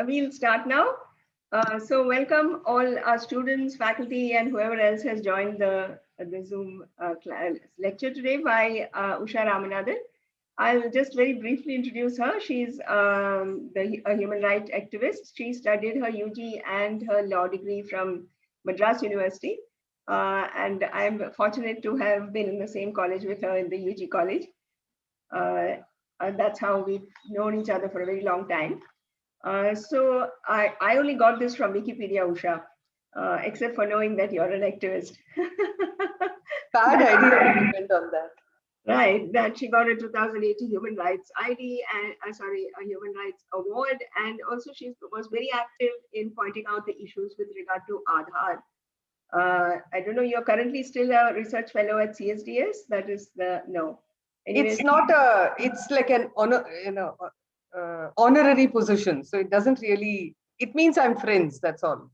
we'll start now. So welcome all our students, faculty, and whoever else has joined the Zoom lecture today by Usha Ramanathan. I'll just very briefly introduce her. She's a human rights activist. She studied her UG and her law degree from Madras University. And I'm fortunate to have been in the same college with her in the UG college. That's how we've known each other for a very long time. So I only got this from Wikipedia, Usha, except for knowing that you're an activist. Bad idea to depend on that. Right, that she got a 2018 Human Rights ID and a Human Rights Award, and also she was very active in pointing out the issues with regard to Aadhaar. I don't know. You're currently still a research fellow at CSDS. That is the no. Anyways, it's not a. It's like an honor, honorary position. So it doesn't really. It means I'm friends. That's all.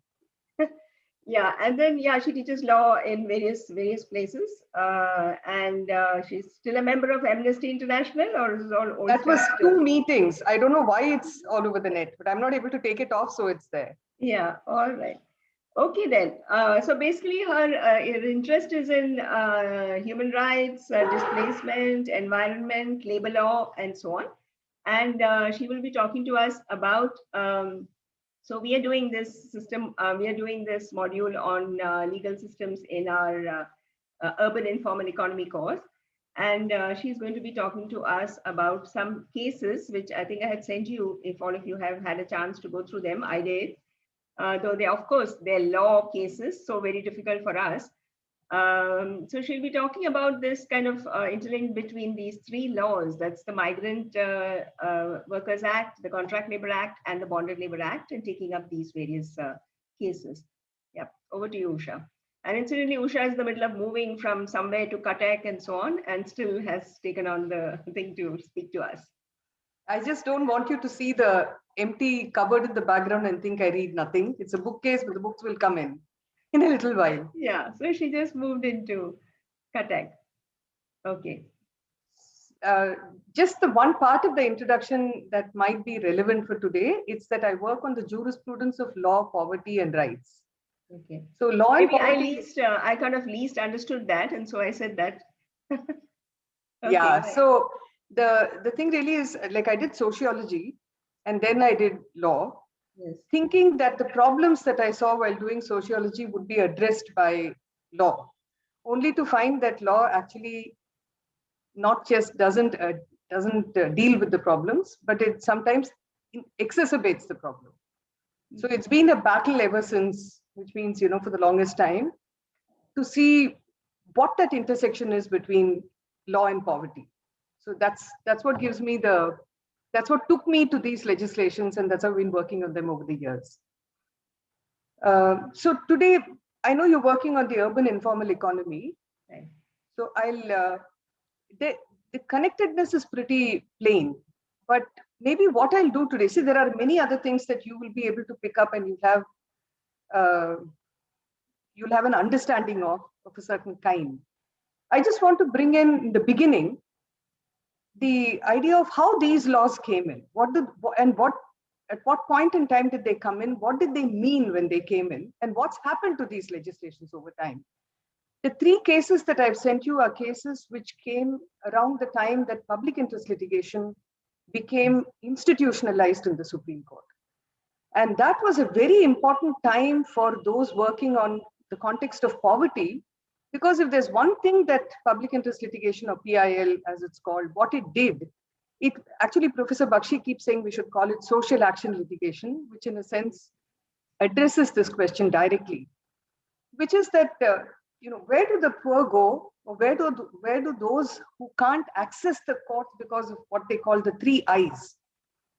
Yeah, and then she teaches law in various places, and she's still a member of Amnesty International, or is all. That was 2 meetings. I don't know why it's all over the net, but I'm not able to take it off, so it's there. Yeah. All right. Okay then. So basically, her interest is in human rights, displacement, environment, labor law, and so on. And she will be talking to us about. So we are doing this system. We are doing this module on legal systems in our urban informal economy course, and she's going to be talking to us about some cases which I think I had sent you. If all of you have had a chance to go through them, I did. Though they, of course, they're law cases, so very difficult for us. So she'll be talking about this kind of interlink between these 3 laws. That's the Migrant Workers Act, the Contract Labor Act, and the Bonded Labor Act, and taking up these various cases. Yeah, over to you, Usha. And incidentally, Usha is in the middle of moving from somewhere to Cuttack and so on, and still has taken on the thing to speak to us. I just don't want you to see the empty cupboard in the background and think I read nothing. It's a bookcase, but the books will come in a little while. Yeah, so she just moved into Cuttack. Okay. Just the one part of the introduction that might be relevant for today, it's that I work on the jurisprudence of law, poverty, and rights. Okay. So law and poverty. I kind of least understood that, and so I said that. Okay. Yeah. So the thing really is, like, I did sociology, and then I did law. Yes. Thinking that the problems that I saw while doing sociology would be addressed by law, only to find that law actually not just doesn't deal with the problems, but it sometimes exacerbates the problem. So it's been a battle ever since, which means, for the longest time, to see what that intersection is between law and poverty. So that's what gives me that's what took me to these legislations, and that's how I've been working on them over the years. So today, I know you're working on the urban informal economy. Okay. So the connectedness is pretty plain, but maybe what I'll do today, see, there are many other things that you will be able to pick up, and you'll have an understanding of a certain kind. I just want to bring in the beginning the idea of how these laws came in. At what point in time did they come in? What did they mean when they came in? And what's happened to these legislations over time? The 3 cases that I've sent you are cases which came around the time that public interest litigation became institutionalized in the Supreme Court. And that was a very important time for those working on the context of poverty, because if there's one thing that public interest litigation, or PIL as it's called, what it did, it actually, Professor Bakshi keeps saying we should call it social action litigation, which in a sense addresses this question directly, which is that, where do the poor go, or where do those who can't access the court because of what they call the 3 I's: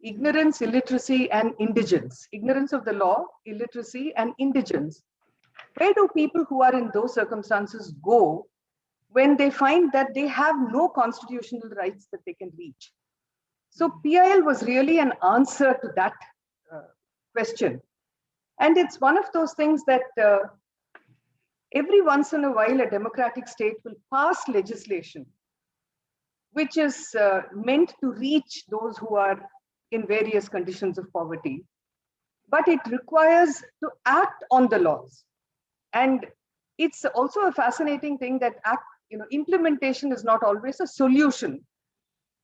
ignorance, illiteracy, and indigence. Ignorance of the law, illiteracy, and indigence. Where do people who are in those circumstances go when they find that they have no constitutional rights that they can reach? So PIL was really an answer to that question. And it's one of those things that every once in a while, a democratic state will pass legislation which is meant to reach those who are in various conditions of poverty. but it requires to act on the laws. And it's also a fascinating thing that implementation is not always a solution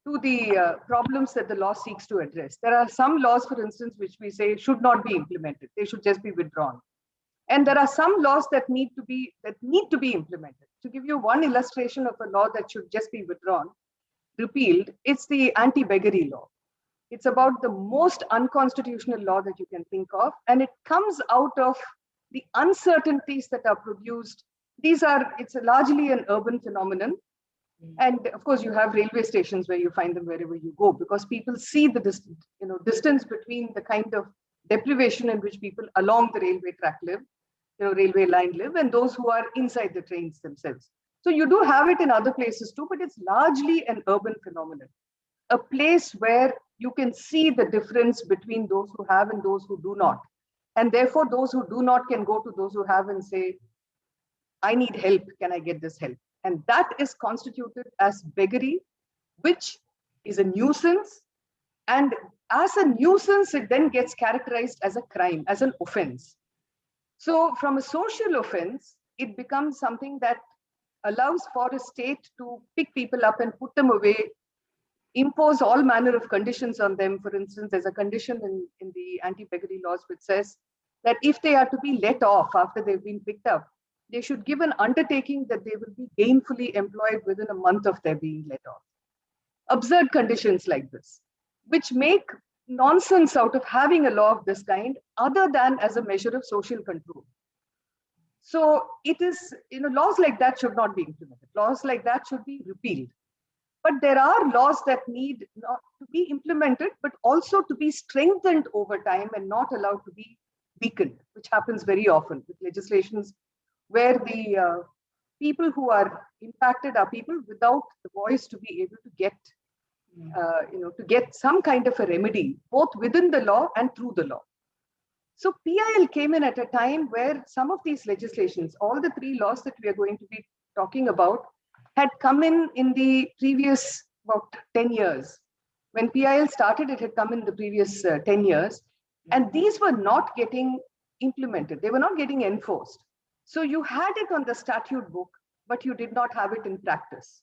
to the problems that the law seeks to address. There are some laws, for instance, which we say should not be implemented. They should just be withdrawn. And there are some laws that need to be implemented. To give you one illustration of a law that should just be withdrawn, repealed, it's the anti-beggary law. It's about the most unconstitutional law that you can think of, and it comes out of the uncertainties that are produced. It's largely an urban phenomenon. And of course, you have railway stations where you find them wherever you go, because people see the distance between the kind of deprivation in which people along the railway track live, railway line live, and those who are inside the trains themselves. So you do have it in other places too, but it's largely an urban phenomenon, a place where you can see the difference between those who have and those who do not. And therefore, those who do not can go to those who have and say, I need help, can I get this help? And that is constituted as beggary, which is a nuisance. And as a nuisance, it then gets characterized as a crime, as an offense. So from a social offense, it becomes something that allows for a state to pick people up and put them away, impose all manner of conditions on them. For instance, there's a condition in the anti-beggary laws which says that if they are to be let off after they've been picked up, they should give an undertaking that they will be gainfully employed within a month of their being let off. Absurd conditions like this, which make nonsense out of having a law of this kind, other than as a measure of social control. So it is, laws like that should not be implemented. Laws like that should be repealed. But there are laws that need not to be implemented, but also to be strengthened over time and not allowed to be weakened, which happens very often with legislations where the people who are impacted are people without the voice to be able to get, to get some kind of a remedy, both within the law and through the law. So PIL came in at a time where some of these legislations, all the three laws that we are going to be talking about, had come in the previous about 10 years. When PIL started, it had come in the previous 10 years. And these were not getting implemented. They were not getting enforced. So you had it on the statute book, but you did not have it in practice.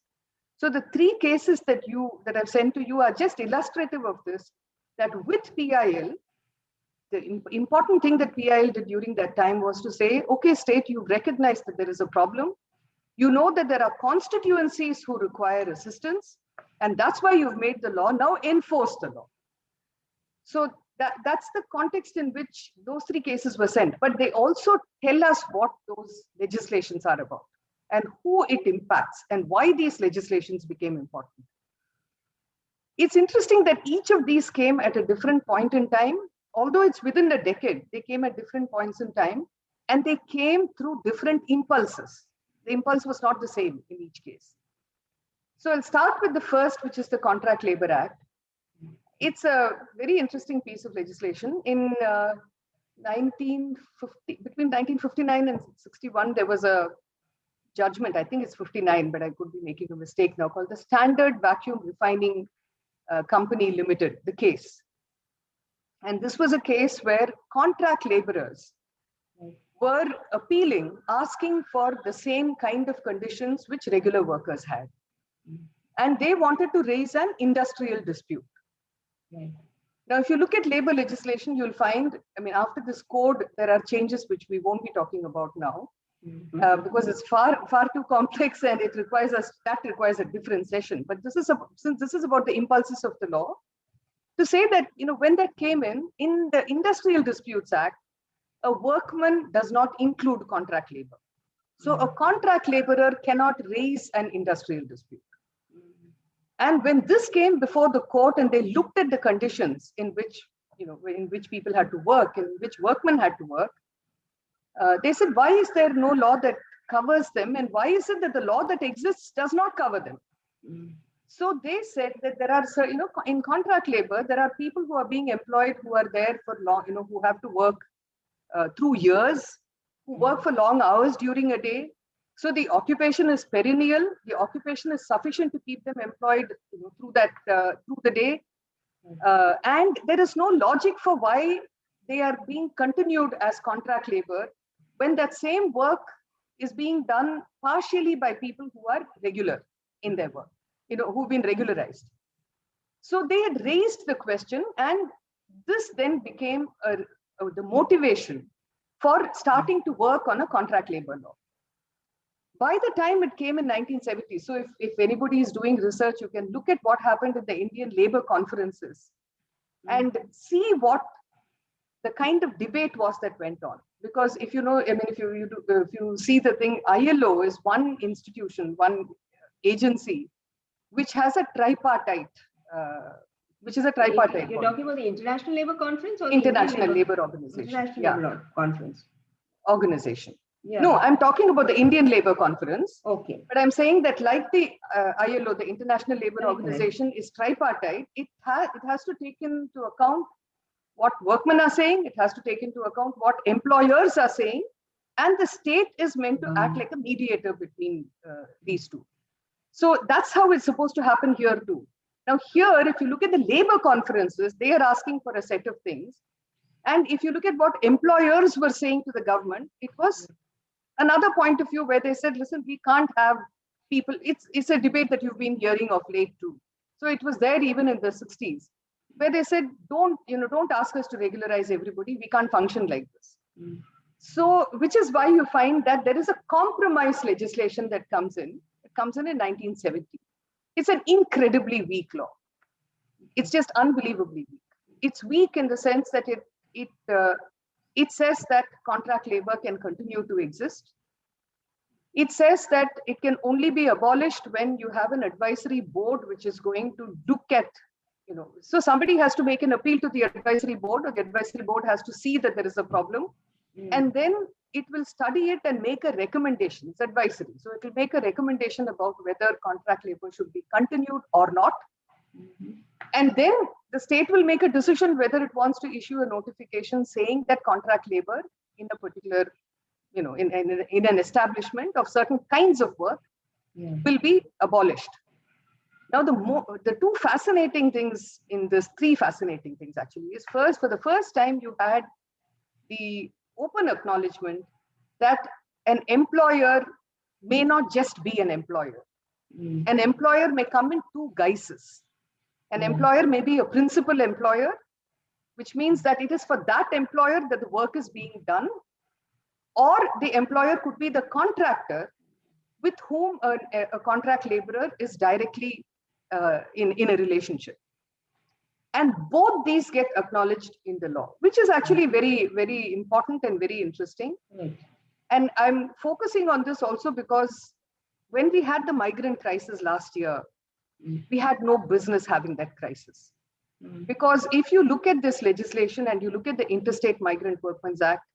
So the three cases that I've sent to you are just illustrative of this, that with PIL, the important thing that PIL did during that time was to say, okay, state, you recognize that there is a problem. You know that there are constituencies who require assistance, and that's why you've made the law. Now enforce the law. So that's the context in which those three cases were sent. But they also tell us what those legislations are about and who it impacts and why these legislations became important. It's interesting that each of these came at a different point in time. Although it's within a decade, they came at different points in time, and they came through different impulses. The impulse was not the same in each case. So I'll start with the first, which is the Contract Labor Act. It's a very interesting piece of legislation. In 1950, between 1959 and 61, there was a judgment, I think it's 59, but I could be making a mistake now, called the Standard Vacuum Refining Company Limited, the case. And this was a case where contract laborers were appealing, asking for the same kind of conditions which regular workers had. And they wanted to raise an industrial dispute. Now, if you look at labor legislation, you'll find, after this code, there are changes which we won't be talking about now, because it's far too complex and it requires a different session. But since this is about the impulses of the law, to say that, when that came in the Industrial Disputes Act, a workman does not include contract labor. So a contract laborer cannot raise an industrial dispute. And when this came before the court and they looked at the conditions in which people had to work, in which workmen had to work, they said, why is there no law that covers them? And why is it that the law that exists does not cover them? So they said that there are, in contract labor, there are people who are being employed who are there for long, who have to work through years, who work for long hours during a day. So the occupation is perennial. The occupation is sufficient to keep them employed through the day. And there is no logic for why they are being continued as contract labor when that same work is being done partially by people who are regular in their work, who've been regularized. So they had raised the question, and this then became the motivation for starting to work on a contract labor law. By the time it came in 1970, so if anybody is doing research, you can look at what happened at the Indian labor conferences and see what the kind of debate was that went on. Because if you know, I mean, if you see the thing, ILO is one institution, one agency, which has a tripartite, You're talking about the International Labor Conference or International Labor Organization? International Labor Conference. Organization. Yeah. No, I'm talking about the Indian Labor Conference. Okay. But I'm saying that like the ILO, the International Labor Organization, is tripartite. It has to take into account what workmen are saying. It has to take into account what employers are saying. And the state is meant to act like a mediator between these two. So that's how it's supposed to happen here too. Now here, if you look at the labor conferences, they are asking for a set of things. And if you look at what employers were saying to the government, it was another point of view where they said, listen, we can't have people, it's a debate that you've been hearing of late too. So it was there even in the 60s, where they said, don't ask us to regularize everybody. We can't function like this. So, which is why you find that there is a compromise legislation that comes in. It comes in 1970. It's an incredibly weak law. It's just unbelievably weak. It's weak in the sense that it says that contract labor can continue to exist. It says that it can only be abolished when you have an advisory board which is going to look at, so somebody has to make an appeal to the advisory board, or the advisory board has to see that there is a problem. And then it will study it and make a recommendation. It's advisory. So it will make a recommendation about whether contract labor should be continued or not. And then the state will make a decision whether it wants to issue a notification saying that contract labor in a particular, in an establishment of certain kinds of work will be abolished. Now, the two fascinating things in this, three fascinating things actually, is first, for the first time, you had the open acknowledgement that an employer may not just be an employer. An employer may come in two guises. An employer may be a principal employer, which means that it is for that employer that the work is being done, or the employer could be the contractor with whom a contract laborer is directly in a relationship. And both these get acknowledged in the law, which is actually very, very important and very interesting. And I'm focusing on this also because when we had the migrant crisis last year, we had no business having that crisis. Because if you look at this legislation and you look at the Interstate Migrant Workmen's Act,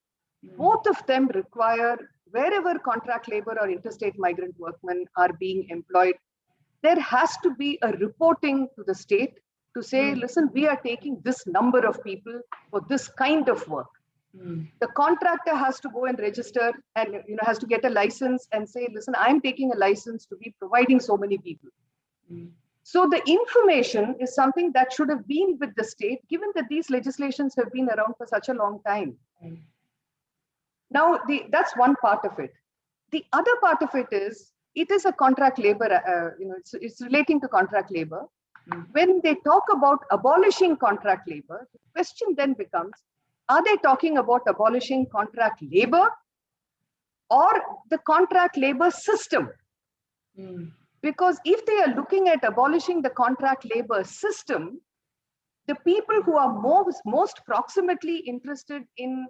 both of them require, wherever contract labor or interstate migrant workmen are being employed, there has to be a reporting to the state to say, listen, we are taking this number of people for this kind of work. The contractor has to go and register and has to get a license and say, listen, I'm taking a license to be providing so many people. So the information is something that should have been with the state, given that these legislations have been around for such a long time. Now, that's one part of it. The other part of it is a contract labor, it's relating to contract labor. When they talk about abolishing contract labor, the question then becomes, are they talking about abolishing contract labor or the contract labor system? Because if they are looking at abolishing the contract labor system, the people who are most proximately interested in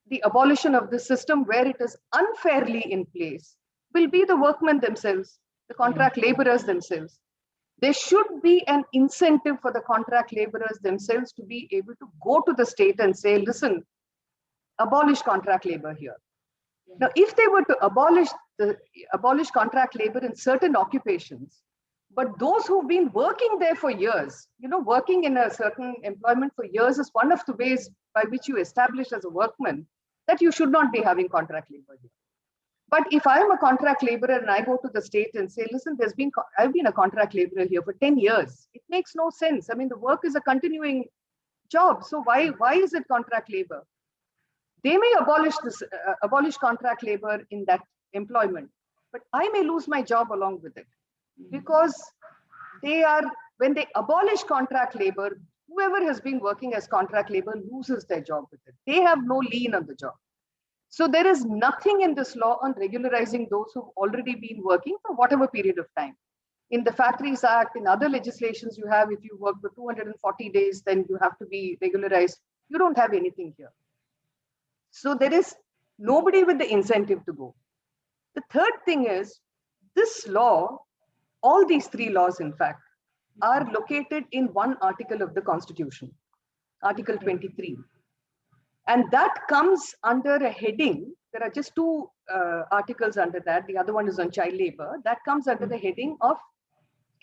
the abolition of the system where it is unfairly in place will be the workmen themselves, the contract laborers themselves. There should be an incentive for the contract laborers themselves to be able to go to the state and say, listen, abolish contract labor here. Now, if they were to abolish contract labor in certain occupations, but those who've been working there for years, working in a certain employment for years is one of the ways by which you establish as a workman that you should not be having contract labor here. But if I'm a contract laborer and I go to the state and say, listen, I've been a contract laborer here for 10 years, it makes no sense. I mean, the work is a continuing job. So why is it contract labor? They may abolish contract labor in that employment, but I may lose my job along with it, because when they abolish contract labor, whoever has been working as contract labor loses their job with it. They have no lien on the job. So there is nothing in this law on regularizing those who've already been working for whatever period of time. In the Factories Act, in other legislations you have, if you work for 240 days, then you have to be regularized. You don't have anything here. So there is nobody with the incentive to go. The third thing is, this law, all these three laws, in fact, are located in one article of the Constitution, Article 23. And that comes under a heading. There are just two articles under that. The other one is on child labor. That comes under the heading of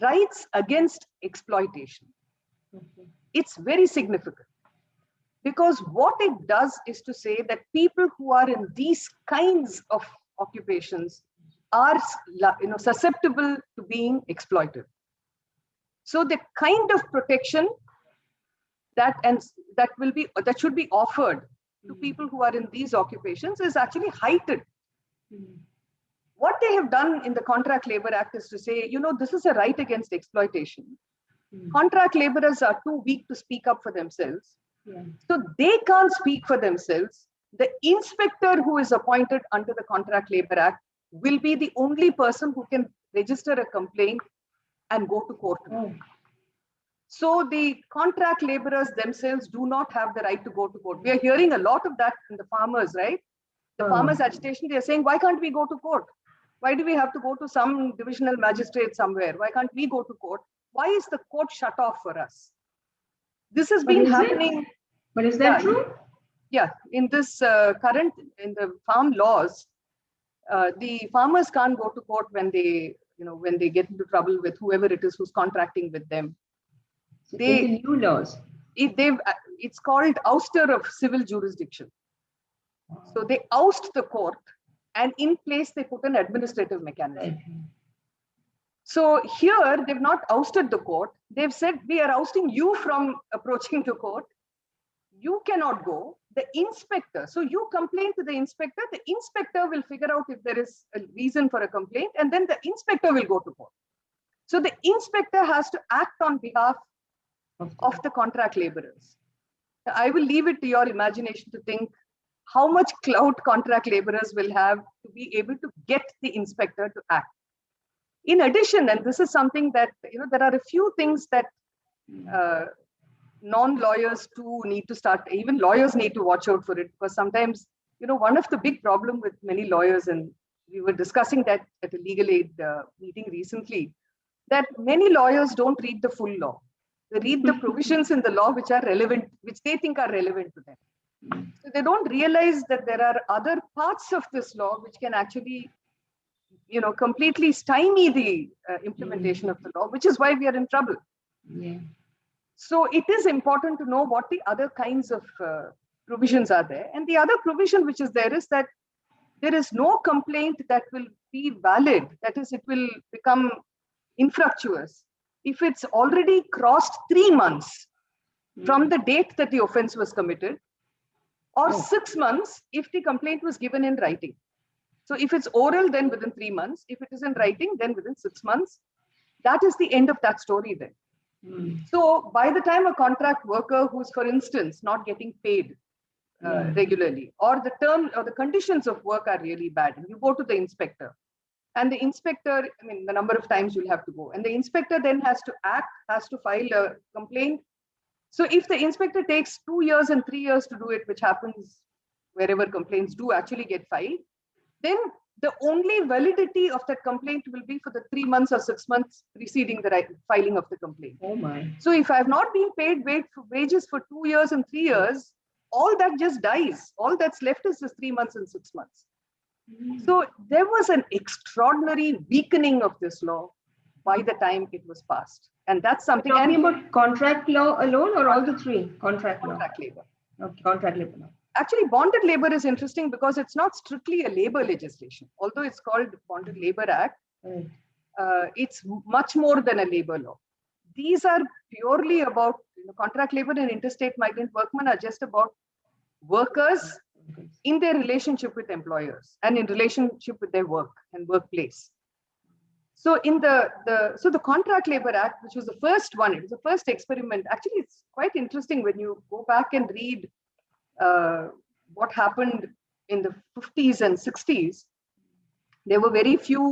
rights against exploitation. It's very significant, because what it does is to say that people who are in these kinds of occupations are susceptible to being exploited. So the kind of protection that should be offered to people who are in these occupations is actually heightened. What they have done in the Contract Labor Act is to say, this is a right against exploitation. Contract laborers are too weak to speak up for themselves. So they can't speak for themselves. The inspector who is appointed under the Contract Labor Act will be the only person who can register a complaint and go to court. So the contract laborers themselves do not have the right to go to court. We are hearing a lot of that in the farmers, right? The farmers' agitation, they are saying, why can't we go to court? Why do we have to go to some divisional magistrate somewhere? Why can't we go to court? Why is the court shut off for us? This has been happening. But is that true? Yeah, in this in the farm laws, the farmers can't go to court when they get into trouble with whoever it is who's contracting with them. In the new laws. It's called ouster of civil jurisdiction. So they oust the court, and in place they put an administrative mechanism. So here they've not ousted the court. They've said, we are ousting you from approaching the court. You cannot go. The inspector, so you complain to the inspector will figure out if there is a reason for a complaint, and then the inspector will go to court. So the inspector has to act on behalf of the contract laborers. I will leave it to your imagination to think how much clout contract laborers will have to be able to get the inspector to act. In addition, and this is something that, there are a few things that non-lawyers too need to start, even lawyers need to watch out for it, because sometimes, one of the big problem with many lawyers, and we were discussing that at a legal aid meeting recently, that many lawyers don't read the full law. They read the provisions in the law which are relevant, which they think are relevant to them. So they don't realize that there are other parts of this law which can actually, completely stymie the implementation of the law, which is why we are in trouble. So it is important to know what the other kinds of provisions are there. And the other provision which is there is that there is no complaint that will be valid. That is, it will become infructuous if it's already crossed 3 months from the date that the offense was committed, or 6 months if the complaint was given in writing. So if it's oral, then within 3 months. If it is in writing, then within 6 months. That is the end of that story then. So by the time a contract worker who's, for instance, not getting paid regularly, or the term or the conditions of work are really bad, and you go to the inspector, and the inspector, the number of times you'll have to go, and the inspector then has to act, has to file a complaint. So if the inspector takes 2 years and 3 years to do it, which happens wherever complaints do actually get filed, then the only validity of that complaint will be for the 3 months or 6 months preceding the filing of the complaint. Oh my. So if I have not been paid wages for 2 years and 3 years, all that just dies. All that's left is just 3 months and 6 months. So there was an extraordinary weakening of this law by the time it was passed. And that's something. You're talking about contract law alone, or all the three? Contract labor. Okay, contract labor law. Actually, bonded labor is interesting because it's not strictly a labor legislation. Although it's called Bonded Labor Act, it's much more than a labor law. these are purely about, contract labor and interstate migrant workmen are just about workers in their relationship with employers and in relationship with their work and workplace. So in the Contract Labor Act, which was the first one, it was the first experiment. Actually, it's quite interesting when you go back and read what happened in the 50s and 60s. There were very few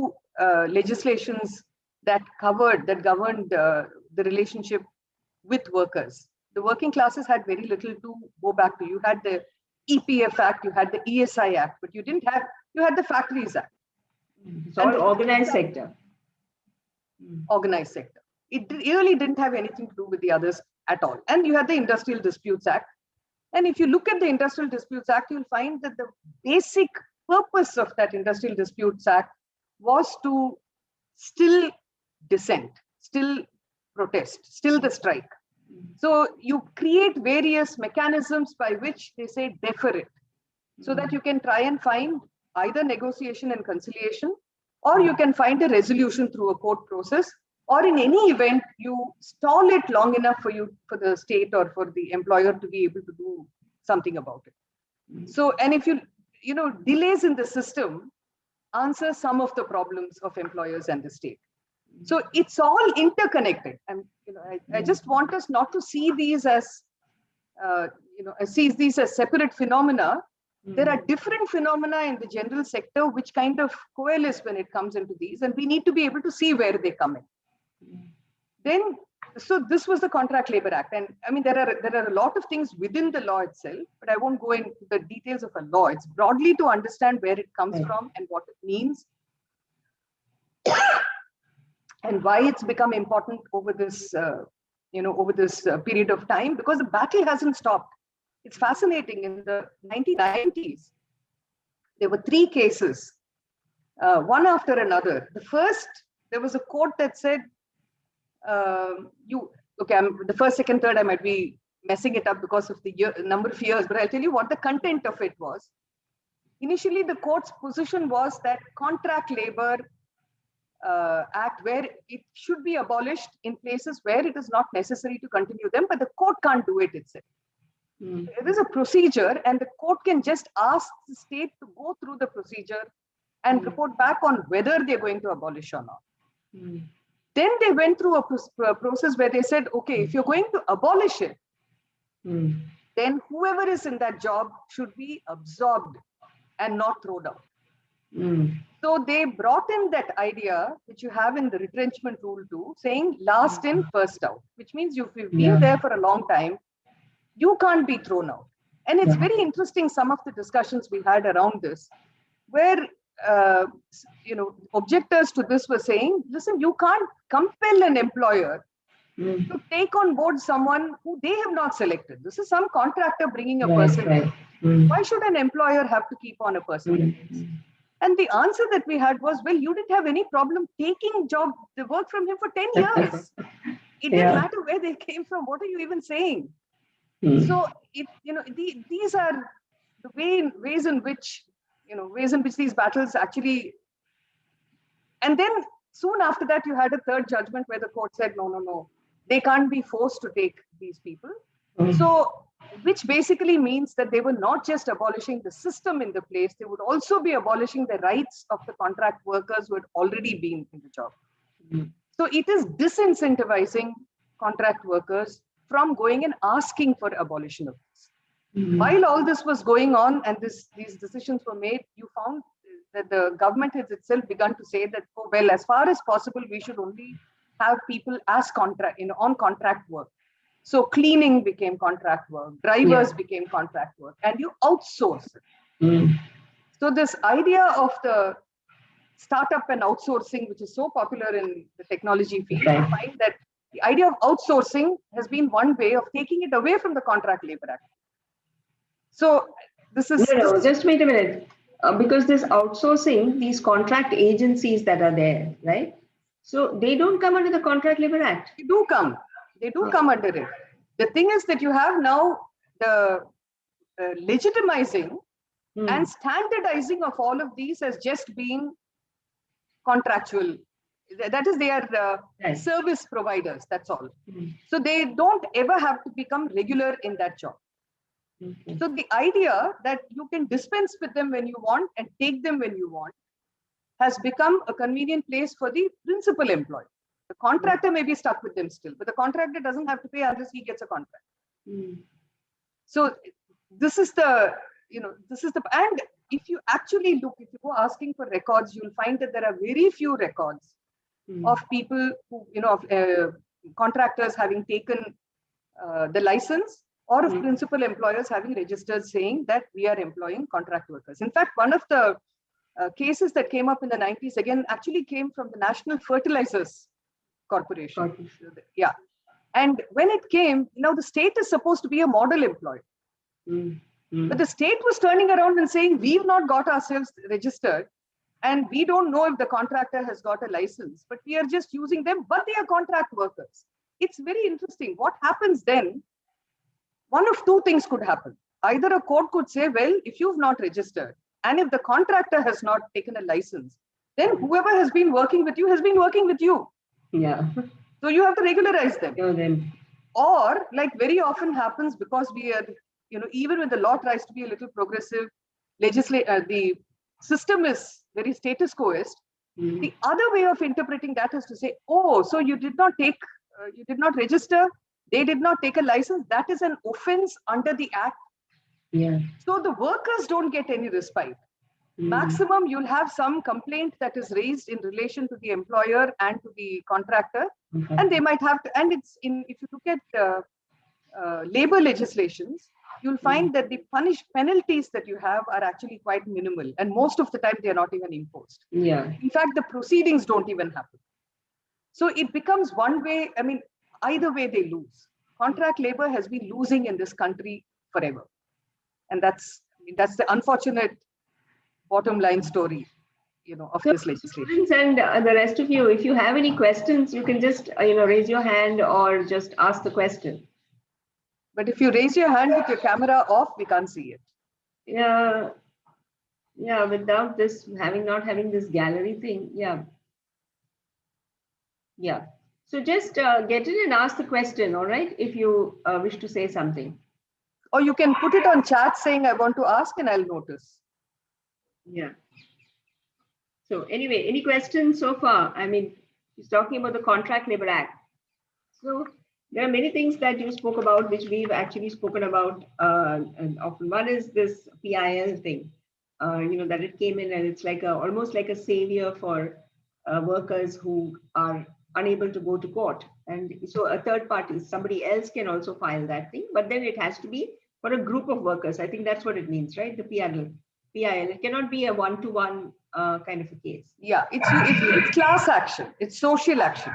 legislations that governed the relationship with workers. The working classes had very little to go back to. You had the EPF Act, you had the ESI Act, but you had the Factories Act. It's all organized sector. Organized sector. It really didn't have anything to do with the others at all. And you had the Industrial Disputes Act. And if you look at the Industrial Disputes Act, you'll find that the basic purpose of that Industrial Disputes Act was to still dissent, still protest, still the strike. So you create various mechanisms by which they say defer it, so that you can try and find either negotiation and conciliation, or you can find a resolution through a court process, or in any event, you stall it long enough for the state or for the employer to be able to do something about it. So, and if delays in the system answer some of the problems of employers and the state. So it's all interconnected. And I just want us not to see these as separate phenomena. There are different phenomena in the general sector which kind of coalesce when it comes into these, and we need to be able to see where they come in. So this was the Contract Labor Act, and I mean there are a lot of things within the law itself, but I won't go into the details of a law. It's broadly to understand where it comes from and what it means, and why it's become important over this period of time, because the battle hasn't stopped. It's fascinating. In the 1990s, there were 3 cases, one after another. The first, there was a court that said, the first, second, third, I might be messing it up because of the number of years, but I'll tell you what the content of it was. Initially, the court's position was that Contract Labor Act, where it should be abolished in places where it is not necessary to continue them, but the court can't do it itself. There is a procedure, and the court can just ask the state to go through the procedure and report back on whether they're going to abolish or not. Then they went through a process where they said, okay, if you're going to abolish it, then whoever is in that job should be absorbed and not thrown out. So they brought in that idea, which you have in the retrenchment rule too, saying last in, first out, which means if you've been there for a long time, you can't be thrown out. And it's very interesting, some of the discussions we had around this, where objectors to this were saying, listen, you can't compel an employer to take on board someone who they have not selected. This is some contractor bringing a person in. Why should an employer have to keep on a person? And the answer that we had was, well, you didn't have any problem taking the work from him for 10 years. It didn't matter where they came from. What are you even saying? So these are the ways in which these battles actually. And then soon after that, you had a third judgment where the court said, no, they can't be forced to take these people. So, which basically means that they were not just abolishing the system in the place, they would also be abolishing the rights of the contract workers who had already been in the job. So it is disincentivizing contract workers from going and asking for abolition of this. While all this was going on and these decisions were made, you found that the government has itself begun to say that, oh, well, as far as possible, we should only have people as on contract work. So cleaning became contract work, drivers became contract work, and you outsource it. So this idea of the startup and outsourcing, which is so popular in the technology field, I find that the idea of outsourcing has been one way of taking it away from the Contract Labor Act. So this is... No, just wait a minute. Because this outsourcing, these contract agencies that are there, right? So they don't come under the Contract Labor Act. They do come. They do come under it. The thing is that you have now the legitimizing and standardizing of all of these as just being contractual That is, they are Right. service providers, that's all. Mm. So they don't ever have to become regular in that job. Okay. So the idea that you can dispense with them when you want and take them when you want has become a convenient place for the principal employee. The contractor may be stuck with them still, but the contractor doesn't have to pay unless he gets a contract. Mm. So this is the, and if you actually look, if you go asking for records, you'll find that there are very few records of people who, of contractors having taken the license, or of principal employers having registered saying that we are employing contract workers. In fact, one of the cases that came up in the 90s again actually came from the National Fertilizers Corporation. Yeah. And when it came, the state is supposed to be a model employer. But the state was turning around and saying, we've not got ourselves registered, and we don't know if the contractor has got a license, but we are just using them, but they are contract workers. It's very interesting. What happens then? One of two things could happen. Either a court could say, well, if you've not registered, and if the contractor has not taken a license, then whoever has been working with you has been working with you. Yeah. So you have to regularize them. Then. Or, like very often happens, because we are, even when the law tries to be a little progressive, the system is very status quoist. The other way of interpreting that is to say, oh, so you did not register, they did not take a license. That is an offense under the Act. Yeah. So the workers don't get any respite. Maximum, you'll have some complaint that is raised in relation to the employer and to the contractor, and they might have to. And if you look at labor legislations, you'll find that the penalties that you have are actually quite minimal, and most of the time they are not even imposed. Yeah. In fact, the proceedings don't even happen. So it becomes one way. I mean, either way they lose. Contract labor has been losing in this country forever, and that's the unfortunate bottom line story, of this legislation. Students and the rest of you, if you have any questions, you can just raise your hand or just ask the question. But if you raise your hand with your camera off, we can't see it. Yeah. Yeah, without this not having this gallery thing. Yeah. Yeah. So just get in and ask the question, all right, if you wish to say something. Or you can put it on chat saying, I want to ask, and I'll notice. Yeah. So anyway, any questions so far? I mean, he's talking about the Contract Labor Act. So there are many things that you spoke about, which we've actually spoken about and often. One is this PIL thing, that it came in and it's like almost like a savior for workers who are unable to go to court. And so a third party, somebody else can also file that thing, but then it has to be for a group of workers. I think that's what it means, right? The PIL. It cannot be a one-to-one kind of a case. Yeah, it's class action. It's social action.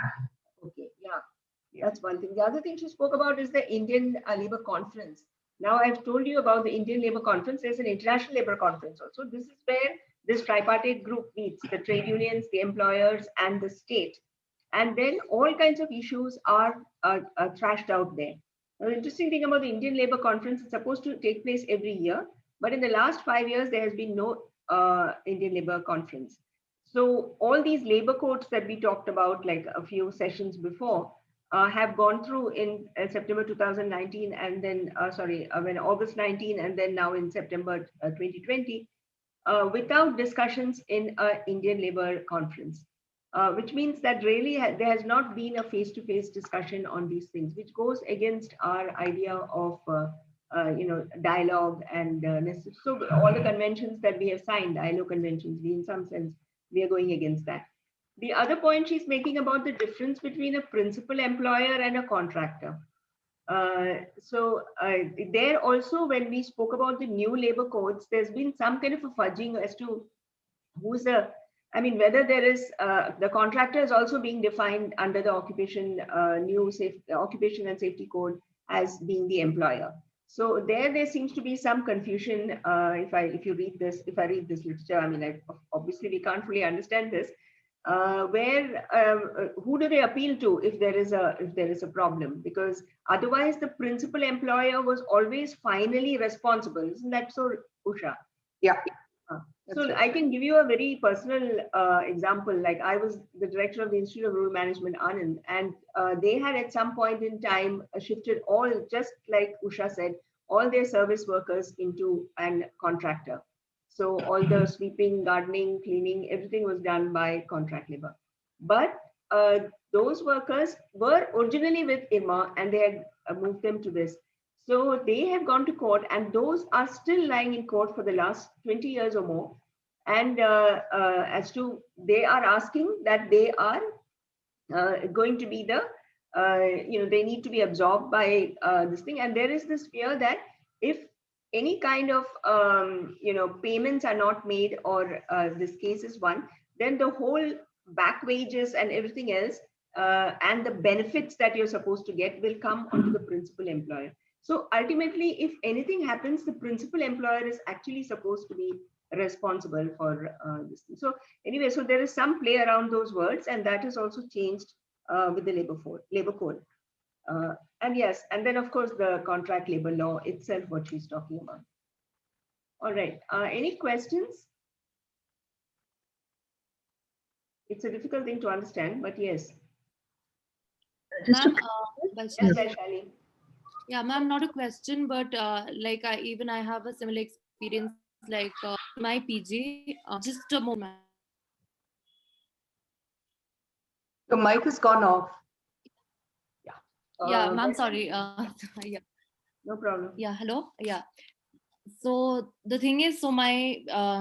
Okay, yeah, that's one thing. The other thing she spoke about is the Indian Labour Conference. Now, I've told you about the Indian Labour Conference. There's an International Labour Conference also. This is where this tripartite group meets, the trade unions, the employers, and the state. And then all kinds of issues are thrashed out there. Now, the interesting thing about the Indian Labour Conference, it's supposed to take place every year. But in the last 5 years, there has been no Indian Labour Conference. So all these labor codes that we talked about, like a few sessions before, have gone through in September 2019, and then, when August 19, and then now in September 2020, without discussions in an Indian Labour Conference, which means that really there has not been a face-to-face discussion on these things, which goes against our idea of dialogue and so all the conventions that we have signed, ILO conventions, in some sense, we are going against that. The other point she's making about the difference between a principal employer and a contractor. There also, when we spoke about the new labor codes, there's been some kind of a fudging as to whether there is the contractor is also being defined under the Occupation and Safety Code as being the employer. So there seems to be some confusion. If I read this literature, obviously we can't fully understand this. Who do they appeal to if there is a problem? Because otherwise the principal employer was always finally responsible. Isn't that so, Usha? Yeah. So right. I can give you a very personal example. Like I was the director of the Institute of Rural Management, Anand, and they had at some point in time shifted all, just like Usha said, all their service workers into an contractor. So all the sweeping, gardening, cleaning, everything was done by contract labor. But those workers were originally with IRMA and they had moved them to this. So they have gone to court, and those are still lying in court for the last 20 years or more. And as to they are asking that they are going to be the, they need to be absorbed by this thing. And there is this fear that if any kind of, payments are not made, or this case is won, then the whole back wages and everything else and the benefits that you're supposed to get will come onto the principal employer. So ultimately, if anything happens, the principal employer is actually supposed to be responsible for this thing. So anyway, so there is some play around those words, and that is also changed with the labor code. And yes, and then of course the contract labor law itself, what she's talking about. All right, any questions? It's a difficult thing to understand, but yes. Ma'am, Yes, Vaishali. yeah, ma'am, not a question, but like I have a similar experience, like my PG. Just a moment. The mic has gone off. Yeah, ma'am, Vaishali? sorry. Yeah, No problem. yeah, hello. Yeah. So the thing is, so my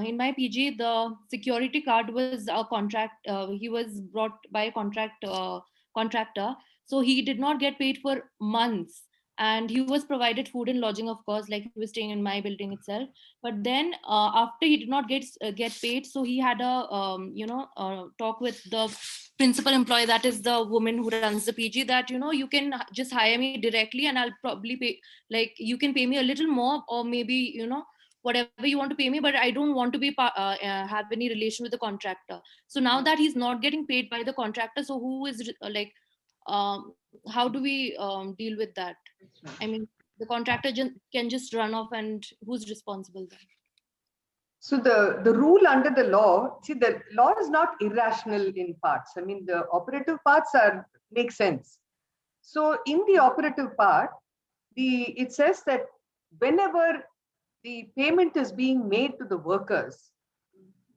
in my PG, the security guard was a contract. He was brought by a contractor, so he did not get paid for months, and he was provided food and lodging, of course, like he was staying in my building itself. But then after he did not get paid, so he had a talk with the principal employee, that is the woman who runs the PG, that you can just hire me directly and I'll probably pay, like you can pay me a little more, or maybe whatever you want to pay me, but I don't want to be have any relation with the contractor. So now that he's not getting paid by the contractor, so who is like how do we deal with that? I mean, the contractor can just run off, and who's responsible then? So the rule under the law, see, the law is not irrational in parts. I mean, the operative parts make sense. So in the operative part, it says that whenever the payment is being made to the workers,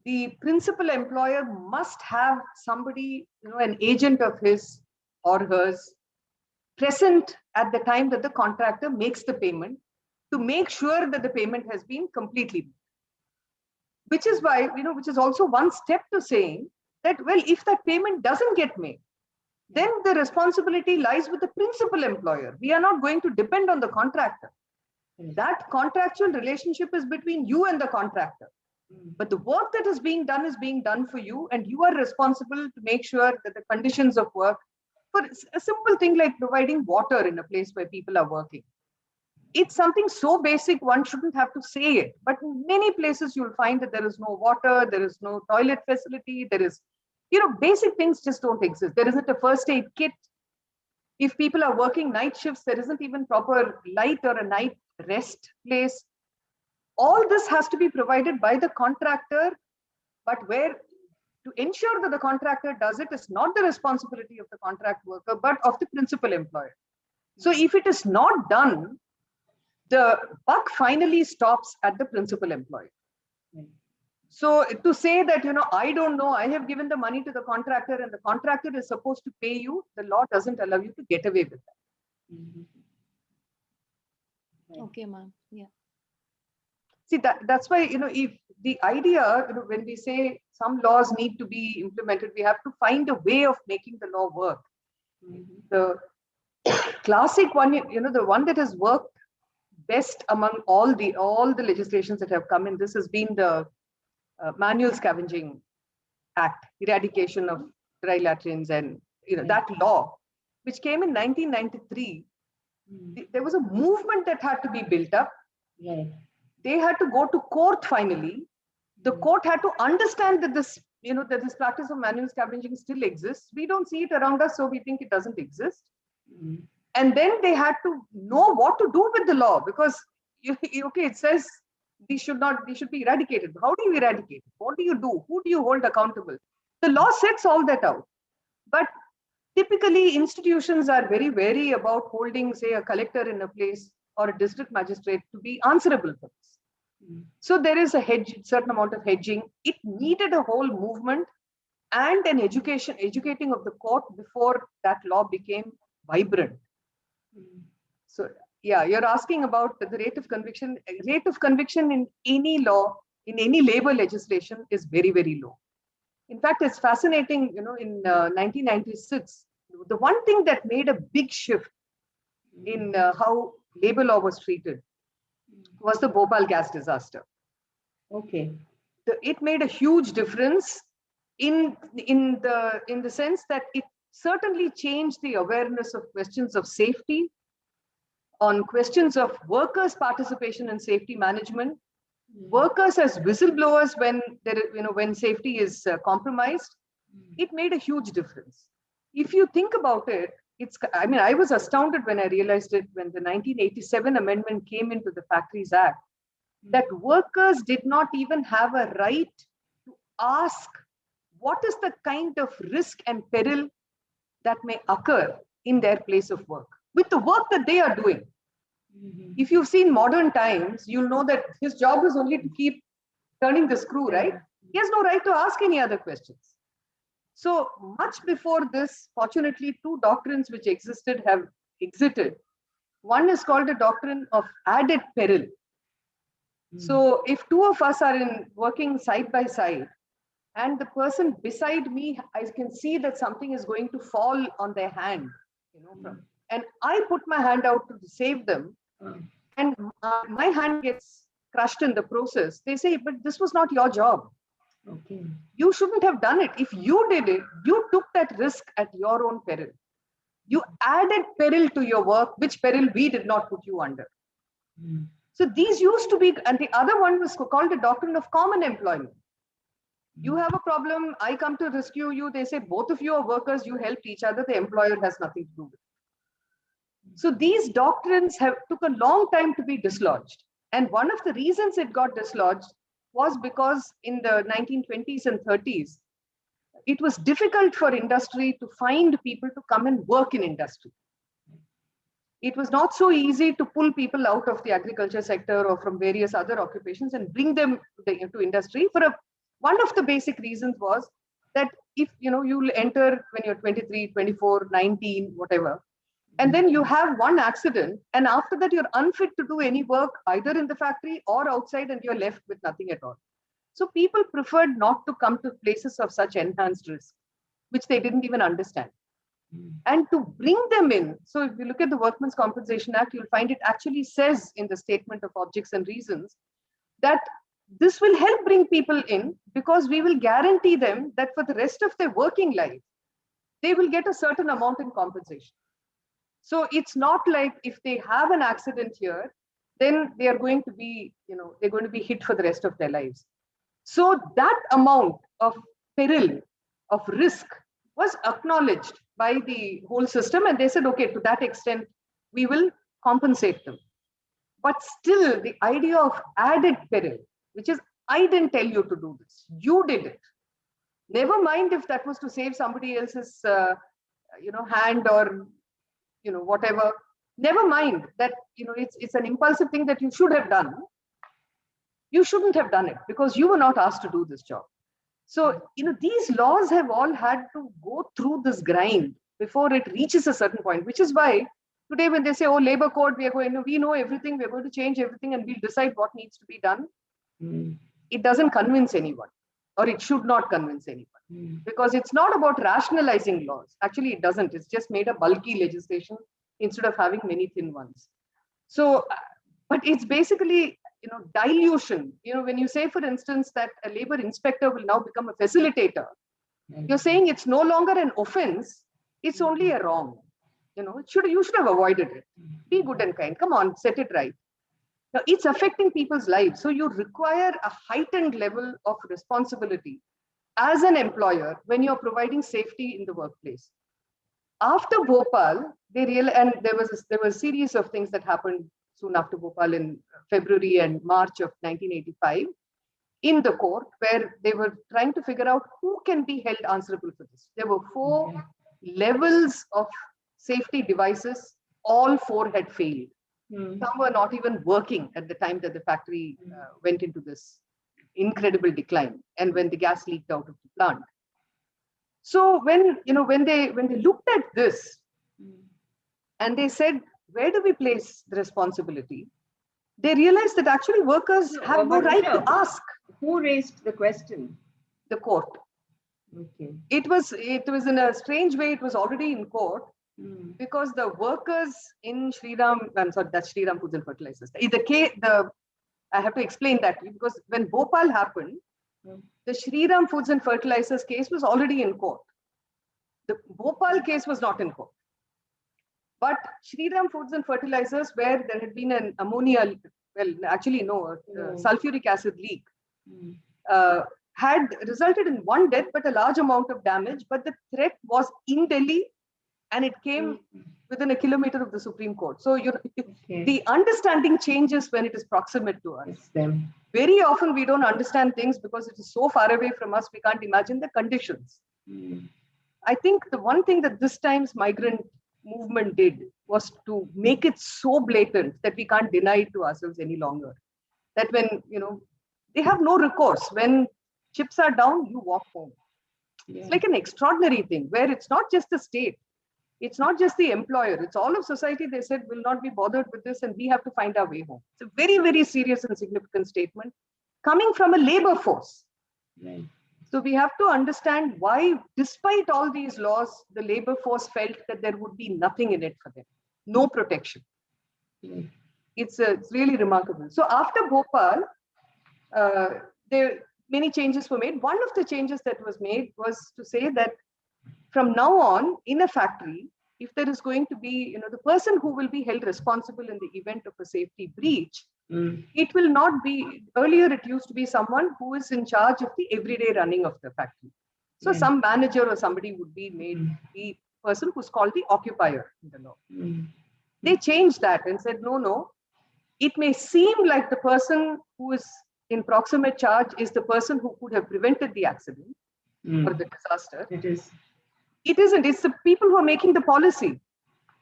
the principal employer must have somebody, an agent of his or hers, present at the time that the contractor makes the payment, to make sure that the payment has been completely made. Which is why, which is also one step to saying that, well, if that payment doesn't get made, then the responsibility lies with the principal employer. We are not going to depend on the contractor. That contractual relationship is between you and the contractor. But the work that is being done for you, and you are responsible to make sure that the conditions of work, for a simple thing like providing water in a place where people are working, it's something so basic one shouldn't have to say it. But in many places you'll find that there is no water, there is no toilet facility, there is, basic things just don't exist. There isn't a first aid kit. If people are working night shifts, there isn't even proper light or a night rest place. All this has to be provided by the contractor, but where to ensure that the contractor does it is not the responsibility of the contract worker, but of the principal employer. So if it is not done, the buck finally stops at the principal employer. So to say that, I don't know, I have given the money to the contractor and the contractor is supposed to pay you, the law doesn't allow you to get away with that. Okay, ma'am. Yeah. See, that's why, if the idea, when we say some laws need to be implemented, we have to find a way of making the law work. The classic one, the one that has worked best among all the legislations that have come in, this has been the Manual Scavenging Act, eradication of dry latrines, and that law, which came in 1993. There was a movement that had to be built up. They had to go to court finally. The court had to understand that this, that this practice of manual scavenging still exists. We don't see it around us, so we think it doesn't exist. And then they had to know what to do with the law, because okay, it says these should be eradicated. How do you eradicate it? What do you do? Who do you hold accountable? The law sets all that out. But typically, institutions are very wary about holding, say, a collector in a place or a district magistrate to be answerable for this. So there is a certain amount of hedging. It needed a whole movement and an educating of the court before that law became vibrant. So yeah, you're asking about the rate of conviction. Rate of conviction in any law, in any labor legislation is very, very low. In fact, it's fascinating, in 1996, the one thing that made a big shift in how labor law was treated was the Bhopal gas disaster. Okay. It made a huge difference in the sense that it certainly changed the awareness of questions of safety, on questions of workers' participation in safety management, workers as whistleblowers when safety is compromised. It made a huge difference. If you think about it, I was astounded when I realized it when the 1987 amendment came into the Factories Act, that workers did not even have a right to ask what is the kind of risk and peril that may occur in their place of work with the work that they are doing. If you've seen Modern Times, you'll know that his job is only to keep turning the screw, right? He has no right to ask any other questions. So much before this, fortunately, two doctrines which existed have exited. One is called a doctrine of added peril. So if two of us are working side by side, and the person beside me, I can see that something is going to fall on their hand, and I put my hand out to save them, and my hand gets crushed in the process. They say, but this was not your job. Okay. You shouldn't have done it. If you did it, you took that risk at your own peril. You added peril to your work, which peril we did not put you under. So these used to be, and the other one was called the doctrine of common employment. You have a problem, I come to rescue you. They say, both of you are workers, you helped each other, the employer has nothing to do with it. So these doctrines took a long time to be dislodged. And one of the reasons it got dislodged was because in the 1920s and 30s, it was difficult for industry to find people to come and work in industry. It was not so easy to pull people out of the agriculture sector or from various other occupations and bring them to industry. One of the basic reasons was that if you'll enter when you're 23, 24, 19, whatever, and then you have one accident, and after that you're unfit to do any work either in the factory or outside, and you're left with nothing at all. So people preferred not to come to places of such enhanced risk, which they didn't even understand. And to bring them in, so if you look at the Workmen's Compensation Act, you'll find it actually says in the Statement of Objects and Reasons that this will help bring people in because we will guarantee them that for the rest of their working life, they will get a certain amount in compensation. So it's not like if they have an accident here, then they are going to be, they're going to be hit for the rest of their lives. So that amount of peril, of risk was acknowledged by the whole system. And they said, okay, to that extent, we will compensate them. But still the idea of added peril, which is, I didn't tell you to do this, you did it. Never mind if that was to save somebody else's, hand or, whatever. Never mind that, it's an impulsive thing that you should have done. You shouldn't have done it because you were not asked to do this job. So, these laws have all had to go through this grind before it reaches a certain point, which is why today when they say, oh, labor code, we know everything, we're going to change everything and we'll decide what needs to be done. It doesn't convince anyone, or it should not convince anyone, because it's not about rationalizing laws. Actually, it doesn't. It's just made a bulky legislation instead of having many thin ones. So, but it's basically, dilution. When you say, for instance, that a labor inspector will now become a facilitator, you're saying it's no longer an offense, it's only a wrong. You should have avoided it. Be good and kind. Come on, set it right. Now, it's affecting people's lives. So you require a heightened level of responsibility as an employer when you're providing safety in the workplace. After Bhopal, and there was a series of things that happened soon after Bhopal in February and March of 1985 in the court, where they were trying to figure out who can be held answerable for this. There were 4 levels of safety devices. All 4 had failed. Some were not even working at the time that the factory went into this incredible decline, and when the gas leaked out of the plant. So when they looked at this and they said, where do we place the responsibility? They realized that actually workers have no right to ask. Who raised the question? The court. Okay. It was in a strange way, it was already in court, because the workers in Shriram, I'm sorry, that's Shriram Foods and Fertilizers. I have to explain that, because when Bhopal happened, the Shriram Foods and Fertilizers case was already in court. The Bhopal case was not in court. But Shriram Foods and Fertilizers, where there had been an ammonia, sulfuric acid leak, had resulted in 1 death, but a large amount of damage. But the threat was in Delhi, and it came within a kilometer of the Supreme Court. So the understanding changes when it is proximate to us. Very often we don't understand things because it is so far away from us, we can't imagine the conditions. I think the one thing that this time's migrant movement did was to make it so blatant that we can't deny it to ourselves any longer. That when, they have no recourse. When chips are down, you walk home. It's like an extraordinary thing where it's not just the state, it's not just the employer, it's all of society. They said, will not be bothered with this, and we have to find our way home. It's a very, very serious and significant statement coming from a labor force. Right. So we have to understand why, despite all these laws, the labor force felt that there would be nothing in it for them, no protection. It's really remarkable. So after Bhopal, many changes were made. One of the changes that was made was to say that from now on, in a factory, if there is going to be, the person who will be held responsible in the event of a safety breach, it will not be, earlier it used to be someone who is in charge of the everyday running of the factory. So some manager or somebody would be made the person who's called the occupier in the law. They changed that and said, no, it may seem like the person who is in proximate charge is the person who could have prevented the accident or the disaster. It isn't. It's the people who are making the policy.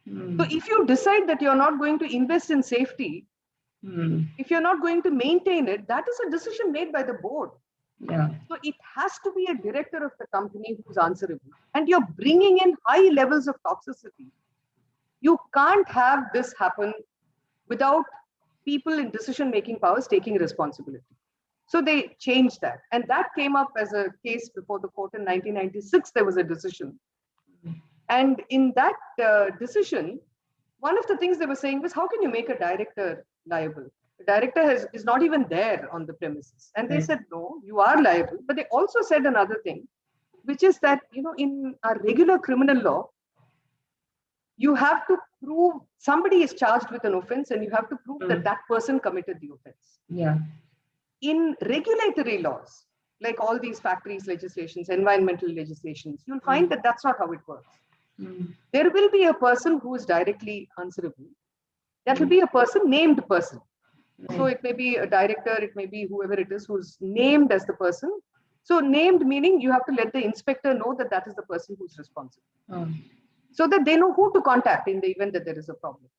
So if you decide that you're not going to invest in safety, if you're not going to maintain it, that is a decision made by the board. So it has to be a director of the company who's answerable. And you're bringing in high levels of toxicity. You can't have this happen without people in decision-making powers taking responsibility. So they changed that. And that came up as a case before the court in 1996. There was a decision. And in that decision, one of the things they were saying was, how can you make a director liable? The director is not even there on the premises. And they said, no, you are liable. But they also said another thing, which is that, in our regular criminal law, you have to prove somebody is charged with an offense and you have to prove that that person committed the offense. In regulatory laws, like all these factories legislations, environmental legislations, you'll find that that's not how it works. There will be a person who is directly answerable. That will be a person, named person. So it may be a director, it may be whoever it is who's named as the person. So named meaning you have to let the inspector know that that is the person who's responsible. So that they know who to contact in the event that there is a problem.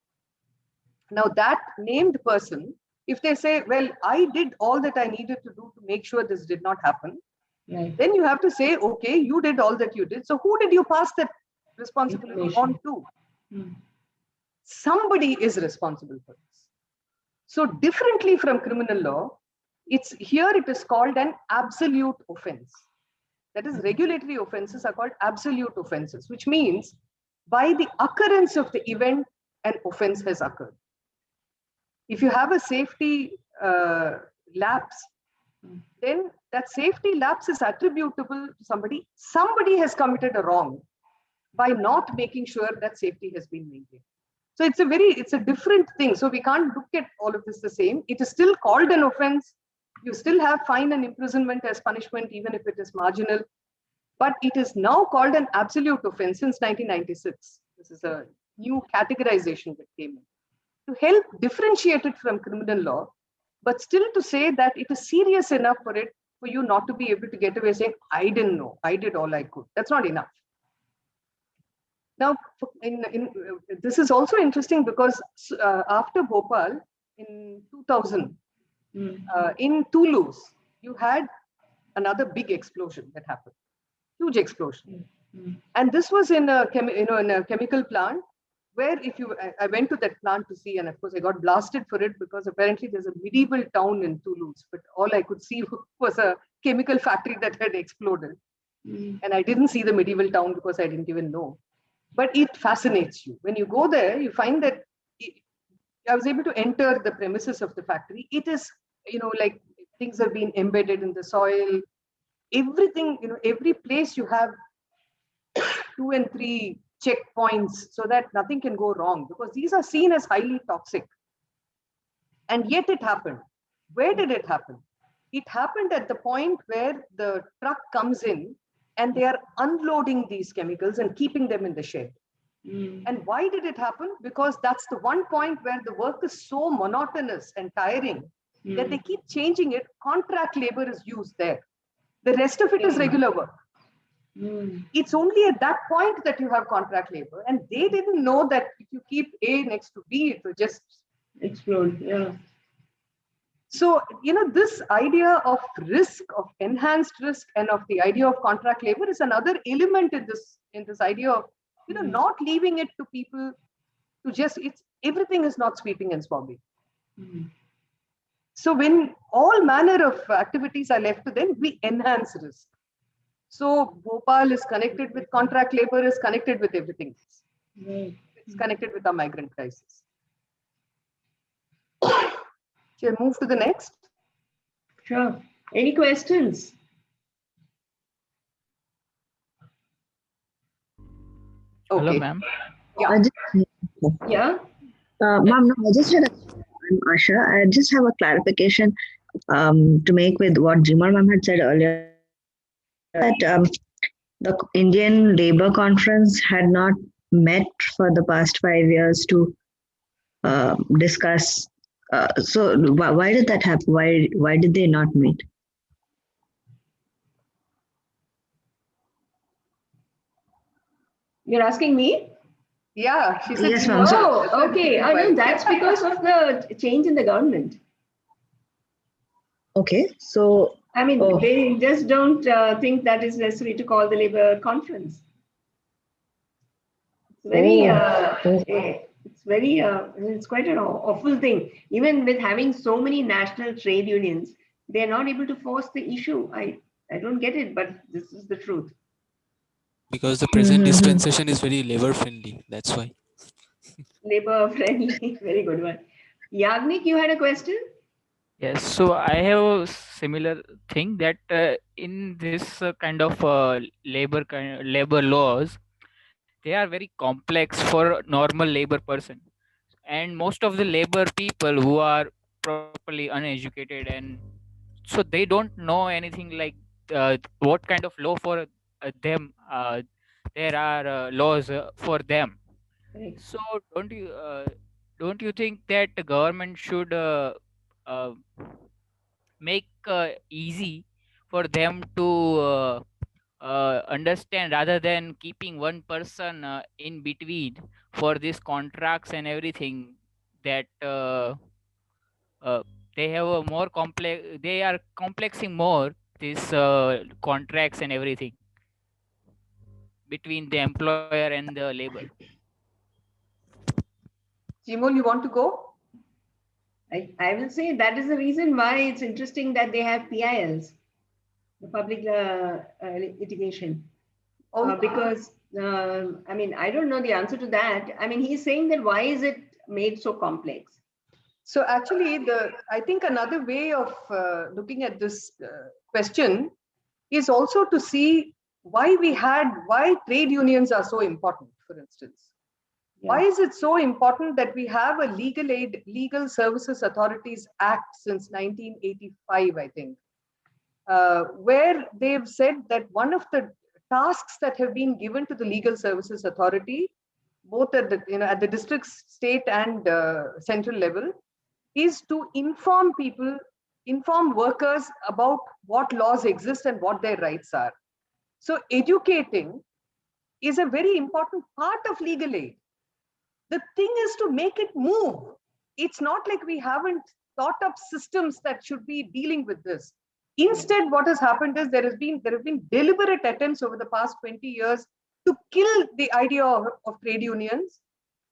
Now that named person, if they say, well, I did all that I needed to do to make sure this did not happen, then you have to say, okay, you did all that you did. So who did you pass that responsibility on to? Somebody is responsible for this. So differently from criminal law, it is called an absolute offense. That is, regulatory offenses are called absolute offenses, which means by the occurrence of the event, an offense has occurred. If you have a safety lapse, then that safety lapse is attributable to somebody. Somebody has committed a wrong by not making sure that safety has been maintained. So it's a different thing. So we can't look at all of this the same. It is still called an offense. You still have fine and imprisonment as punishment, even if it is marginal. But it is now called an absolute offense since 1996. This is a new categorization that came in. to help differentiate it from criminal law, but still to say that it is serious enough for you not to be able to get away saying, I didn't know, I did all I could. That's not enough. Now, this is also interesting because after Bhopal in 2000, in Toulouse, you had another big explosion that happened, huge explosion. And this was in a chemical plant where I went to that plant to see, and of course I got blasted for it because apparently there's a medieval town in Toulouse, but all I could see was a chemical factory that had exploded. And I didn't see the medieval town because I didn't even know. But it fascinates you. When you go there, you find that I was able to enter the premises of the factory. It is, like things have been embedded in the soil. Everything, every place you have 2 and 3 checkpoints so that nothing can go wrong, because these are seen as highly toxic. And yet it happened. Where did it happen? It happened at the point where the truck comes in and they are unloading these chemicals and keeping them in the shed. And why did it happen? Because that's the one point where the work is so monotonous and tiring that they keep changing it. Contract labor is used there. The rest of it is regular work. It's only at that point that you have contract labor, and they didn't know that if you keep A next to B, it will just explode. Yeah. So, this idea of risk, of enhanced risk, and of the idea of contract labor is another element in this idea of, not leaving it to people to just, everything is not sweeping and swabbing. So when all manner of activities are left to them, we enhance risk. So Bhopal is connected with contract labor, is connected with everything. It's connected with our migrant crisis. Shall I move to the next? Sure. Any questions? Okay. Hello, ma'am. Yeah. Ma'am, no, I just had I'm Asha. I just have a clarification to make with what Jimal ma'am had said earlier, that the Indian Labour Conference had not met for the past 5 years to discuss. So why did that happen? Why did they not meet? You're asking me? Yeah, she said. Yes, ma'am. Oh, okay. I know that's because of the change in the government. Okay, so I mean, they just don't think that is necessary to call the labor conference. It's very, it's quite an awful thing. Even with having so many national trade unions, they're not able to force the issue. I don't get it, but this is the truth. Because the present dispensation is very labor friendly. That's why. Labor friendly. Very good one. Yagnik, you had a question? Yes, so I have a similar thing that in this kind of labor laws, they are very complex for normal labor person, and most of the labor people who are properly uneducated, and so they don't know anything like what kind of law for them. There are laws for them. Right. So don't you think that the government should uh, make easy for them to understand, rather than keeping one person in between for these contracts and everything, that they have a more complex, they are complexing more these contracts and everything between the employer and the labor. Jimol, you want to go? I will say that is the reason why it's interesting that they have PILs, the public litigation. Because, I mean, I don't know the answer to that. I mean, he's saying that why is it made so complex? So actually, I think another way of looking at this question is also to see why trade unions are so important, for instance. Yeah. Why is it so important that we have a Legal Services Authorities Act since 1985, I think, where they've said that one of the tasks that have been given to the Legal Services Authority both at the, at the district, state and central level, is to inform people, inform workers about what laws exist and what their rights are. So educating is a very important part of legal aid. The thing is to make it move. It's not like we haven't thought up systems that should be dealing with this. Instead, what has happened is there have been deliberate attempts over the past 20 years to kill the idea of trade unions,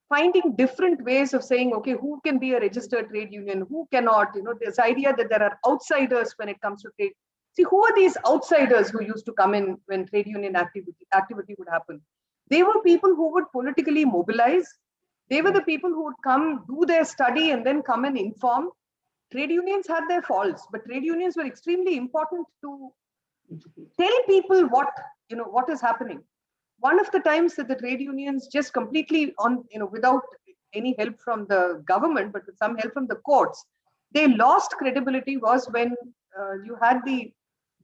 finding different ways of saying, okay, who can be a registered trade union, who cannot, this idea that there are outsiders when it comes to trade. See, who are these outsiders who used to come in when trade union activity would happen? They were people who would politically mobilize. They were the people who would come, do their study, and then come and inform. Trade unions had their faults, but trade unions were extremely important to tell people what is happening. One of the times that the trade unions just completely without any help from the government, but with some help from the courts, they lost credibility was when you had the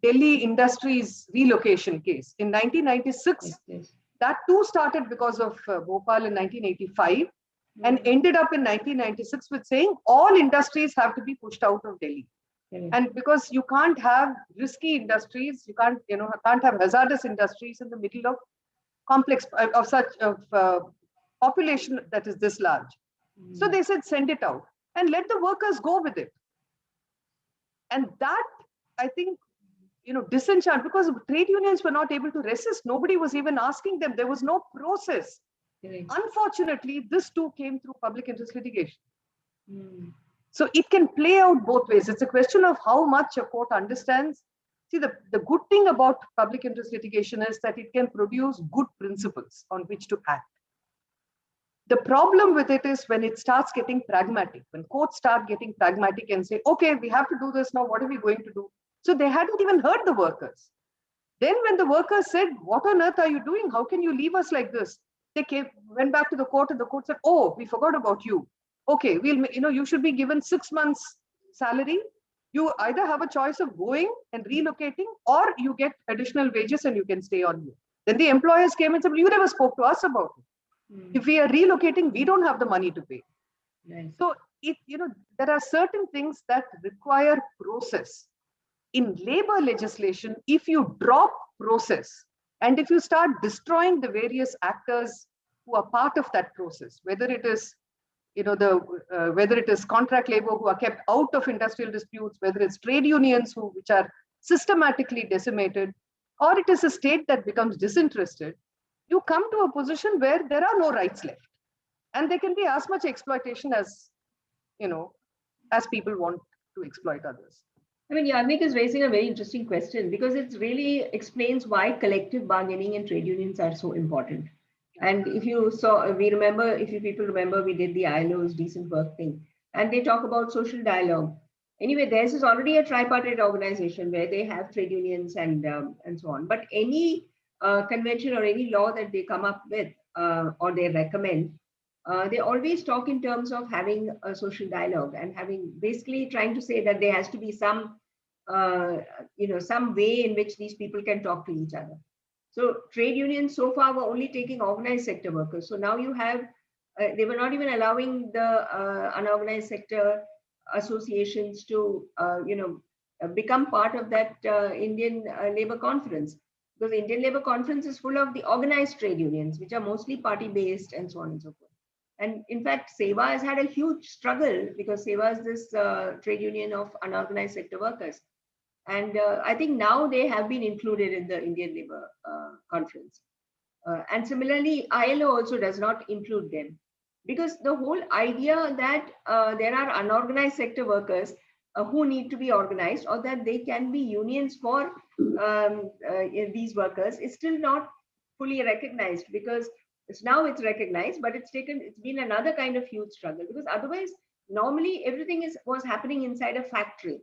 Delhi Industries relocation case in 1996. Yes. That too started because of Bhopal in 1985 and ended up in 1996 with saying all industries have to be pushed out of Delhi. And because you can't have risky industries, you can't have hazardous industries in the middle of complex of such population that is this large. So they said, send it out and let the workers go with it. And that, I think, disenchant, because trade unions were not able to resist. Nobody was even asking them. There was no process. Unfortunately, this too came through public interest litigation. So it can play out both ways. It's a question of how much a court understands. See, the good thing about public interest litigation is that it can produce good principles on which to act. The problem with it is when it starts getting pragmatic, when courts start getting pragmatic and say, okay, we have to do this now, what are we going to do? So they hadn't even heard the workers. Then when the workers said, what on earth are you doing? How can you leave us like this? They went back to the court and the court said, oh, we forgot about you. Okay, you should be given 6 months salary. You either have a choice of going and relocating, or you get additional wages and you can stay on here. Then the employers came and said, well, you never spoke to us about it. If we are relocating, we don't have the money to pay. Nice. So there are certain things that require process. In labor legislation, if you drop process and if you start destroying the various actors who are part of that process, whether it is whether it is contract labor who are kept out of industrial disputes, whether it's trade unions which are systematically decimated, or it is a state that becomes disinterested, you come to a position where there are no rights left, and there can be as much exploitation as people want to exploit others. I mean, Yannick is raising a very interesting question because it really explains why collective bargaining and trade unions are so important. And if you people remember, we did the ILO's decent work thing, and they talk about social dialogue. Anyway, theirs is already a tripartite organization where they have trade unions and so on. But any convention or any law that they come up with or they recommend, they always talk in terms of having a social dialogue and basically trying to say that there has to be some way in which these people can talk to each other. So trade unions so far were only taking organized sector workers. So now you have, they were not even allowing the unorganized sector associations to, become part of that Indian Labour Conference. Because the Indian Labour Conference is full of the organized trade unions, which are mostly party-based and so on and so forth. And in fact, SEWA has had a huge struggle because SEWA is this trade union of unorganized sector workers. And I think now they have been included in the Indian Labour Conference. And similarly, ILO also does not include them. Because the whole idea that there are unorganized sector workers who need to be organized, or that they can be unions for these workers, is still not fully recognized, because now it's recognized, but it's been another kind of huge struggle, because otherwise normally everything was happening inside a factory,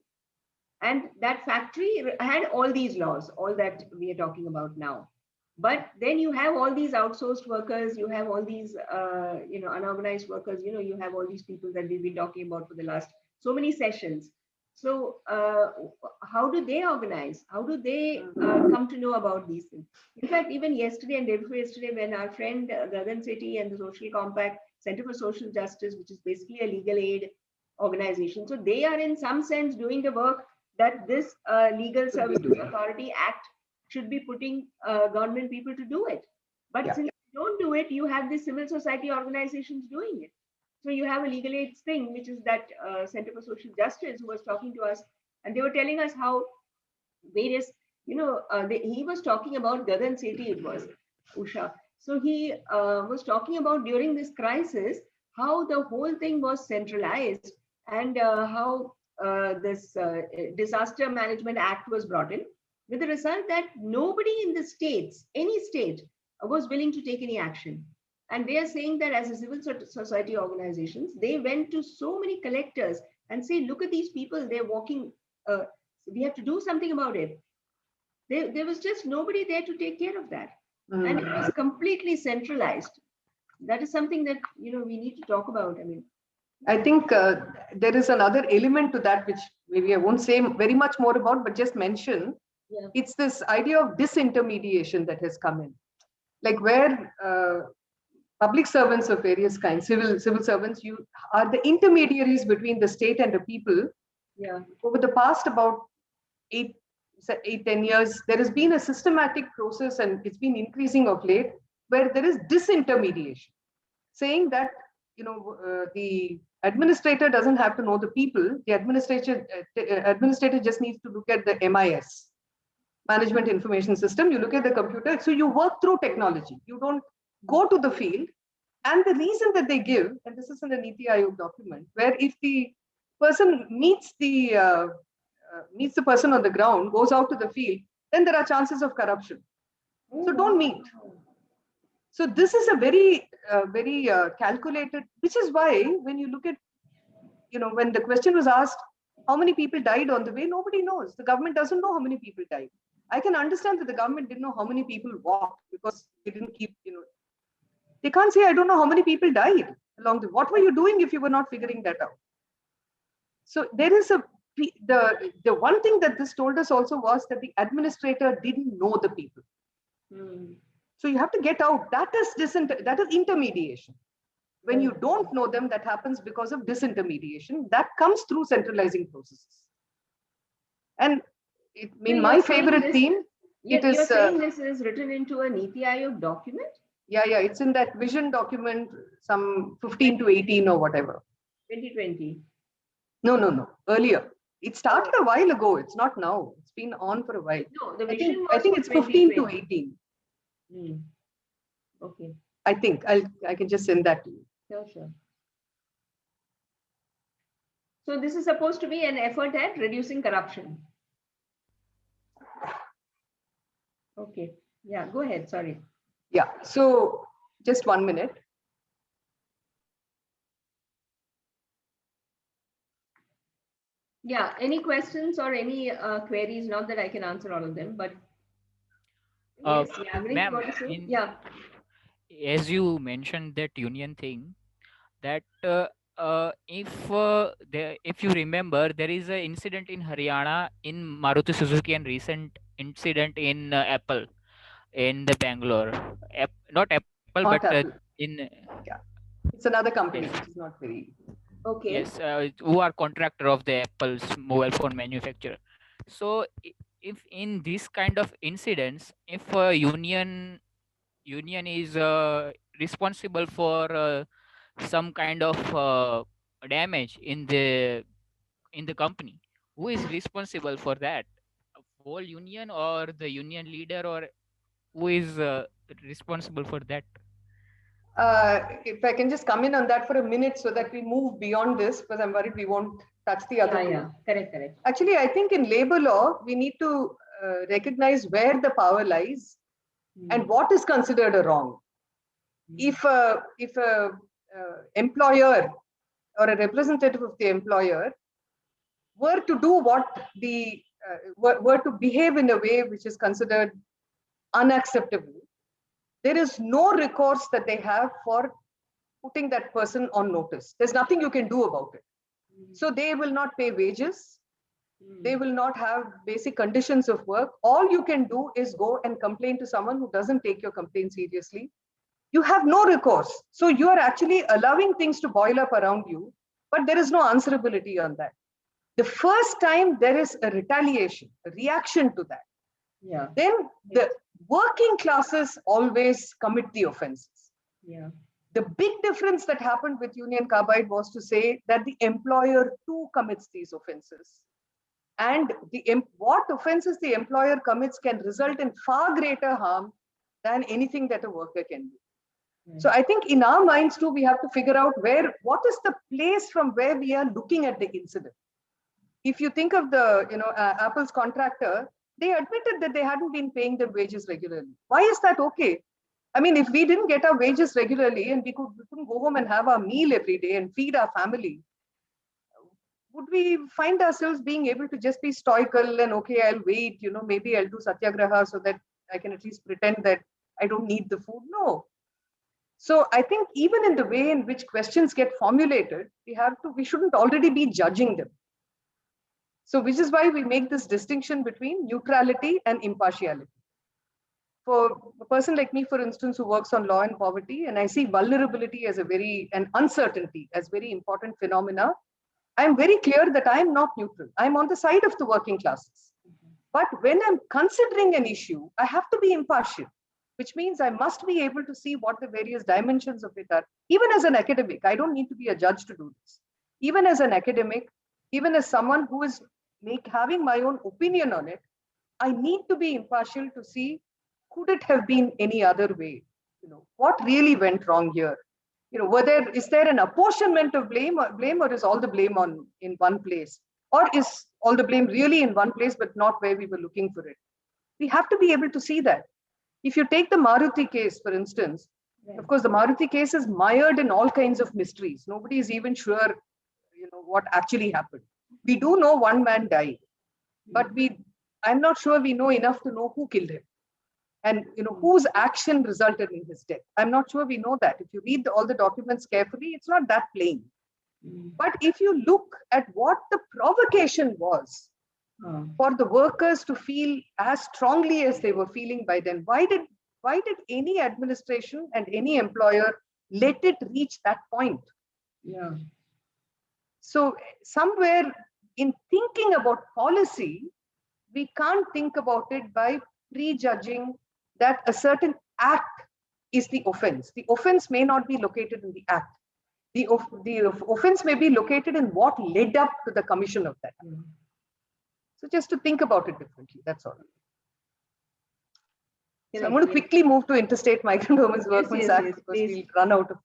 and that factory had all these laws, all that we are talking about now. But then you have all these outsourced workers, you have all these unorganized workers, you have all these people that we've been talking about for the last so many sessions. So how do they organize? How do they come to know about these things? In fact, even yesterday and day before yesterday, when our friend Gagan Sethi and the Social Compact Center for Social Justice, which is basically a legal aid organization, so they are in some sense doing the work that this Legal Services Authority Act should be putting government people to do it. But since you don't do it, you have these civil society organizations doing it. So you have a legal aid thing, which is that Center for Social Justice, who was talking to us, and they were telling us how various, he was talking about Gagan Sethi, it was Usha. So he was talking about during this crisis, how the whole thing was centralized and how this Disaster Management Act was brought in, with the result that nobody in the states, any state, was willing to take any action. And they are saying that as a civil society organizations, they went to so many collectors and say, look at these people, they're walking, we have to do something about it. There was just nobody there to take care of that. And it was completely centralized. That is something that, we need to talk about. I mean, I think there is another element to that, which maybe I won't say very much more about, but just mention. Yeah. It's this idea of disintermediation that has come in. Like where public servants of various kinds, civil servants, you are the intermediaries between the state and the people. Yeah. Over the past about 8-10 years, there has been a systematic process, and it's been increasing of late, where there is disintermediation, saying that the administrator doesn't have to know the people. The administrator just needs to look at the MIS, Management Information System. You look at the computer, so you work through technology. You don't go to the field. And the reason that they give, and this is in the Niti Aayog document, where if the person meets the person on the ground, goes out to the field, then there are chances of corruption. So don't meet. So this is a very calculated, which is why when you look at, when the question was asked, how many people died on the way, nobody knows. The government doesn't know how many people died. I can understand that the government didn't know how many people walked because they didn't keep, they can't say, I don't know how many people died along the, what were you doing if you were not figuring that out? So there is the one thing that this told us also was that the administrator didn't know the people. So you have to get out. That is intermediation. When you don't know them, that happens because of disintermediation. That comes through centralizing processes. And my favorite theme. You're saying this is written into a Niti Aayog document? Yeah, it's in that vision document, some 15 to 18 or whatever. 2020. No. Earlier. It started a while ago. It's not now. It's been on for a while. No, the vision I think it's 15 to 18. Okay. I think I can just send that to you. Sure. So this is supposed to be an effort at reducing corruption. Okay. Yeah, go ahead. Sorry. Yeah. So just 1 minute. Yeah. Any questions or any queries? Not that I can answer all of them, but yes, ma'am, yeah. As you mentioned that union thing, that if you remember, there is an incident in Haryana in Maruti Suzuki and recent incident in Apple in the Bangalore. Not Apple, Not but Apple. yeah. It's another company, Yes. which is not very. Okay. Yes, who are contractor of the Apple's mobile phone manufacturer. So if in this kind of incidents, if a union is responsible for some kind of damage in the company, who is responsible for that? Whole union or the union leader, or who is responsible for that? If I can just come in on that for a minute so that we move beyond this, because I'm worried we won't touch the other two. Yeah, correct. Actually, I think in labor law, we need to recognize where the power lies and what is considered a wrong. If a employer or a representative of the employer were to do what were to behave in a way which is considered unacceptable, there is no recourse that they have for putting that person on notice. There's nothing you can do about it. So they will not pay wages. They will not have basic conditions of work. All you can do is go and complain to someone who doesn't take your complaint seriously. You have no recourse. So you are actually allowing things to boil up around you, but there is no answerability on that. The first time there is a retaliation, a reaction to that, Yeah. then the working classes always commit the offenses. Yeah. The big difference that happened with Union Carbide was to say that the employer too commits these offenses. And what offenses the employer commits can result in far greater harm than anything that a worker can do. So I think in our minds too, we have to figure out what is the place from where we are looking at the incident. If you think of the, Apple's contractor, they admitted that they hadn't been paying their wages regularly. Why is that okay? I mean, if we didn't get our wages regularly and we couldn't go home and have our meal every day and feed our family, would we find ourselves being able to just be stoical and okay, I'll wait, maybe I'll do satyagraha so that I can at least pretend that I don't need the food? No. So I think even in the way in which questions get formulated, we shouldn't already be judging them. So which is why we make this distinction between neutrality and impartiality. For a person like me, for instance, who works on law and poverty, and I see vulnerability as and uncertainty as very important phenomena, I'm very clear that I'm not neutral. I'm on the side of the working classes. But when I'm considering an issue, I have to be impartial, which means I must be able to see what the various dimensions of it are. Even as an academic, I don't need to be a judge to do this. Even as an academic, even as someone who is having my own opinion on it, I need to be impartial to see, could it have been any other way? What really went wrong here? Is there an apportionment of blame or is all the blame in one place? Or is all the blame really in one place, but not where we were looking for it? We have to be able to see that. If you take the Maruti case, for instance, of course, the Maruti case is mired in all kinds of mysteries. Nobody is even sure, what actually happened. We do know one man died, but I'm not sure we know enough to know who killed him. And whose action resulted in his death. I'm not sure we know that. If you read all the documents carefully, it's not that plain. But if you look at what the provocation was for the workers to feel as strongly as they were feeling by then, why did any administration and any employer let it reach that point? Yeah. So somewhere in thinking about policy, we can't think about it by prejudging that a certain act is the offense. The offense may not be located in the act. The offense may be located in what led up to the commission of that. So just to think about it differently, that's all. So I'm going to quickly move to Interstate Migrant Women's Workmen's Act because we'll run out of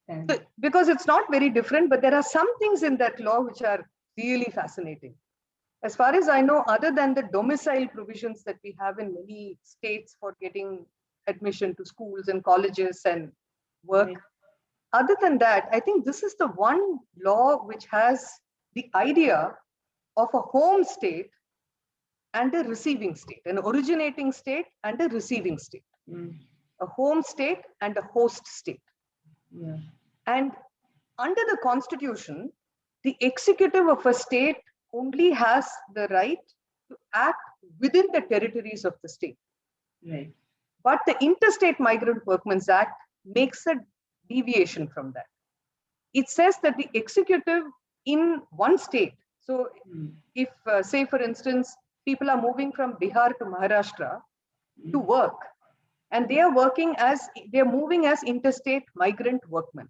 time. So, because it's not very different, but there are some things in that law which are really fascinating. As far as I know, other than the domicile provisions that we have in many states for getting admission to schools and colleges and work, other than that, I think this is the one law which has the idea of a home state and a receiving state, an originating state and a receiving state, a home state and a host state. Yeah. And under the Constitution, the executive of a state only has the right to act within the territories of the state. Right. But the Interstate Migrant Workmen's Act makes a deviation from that. It says that the executive in one state, so if say for instance, people are moving from Bihar to Maharashtra to work, and they are moving as interstate migrant workmen,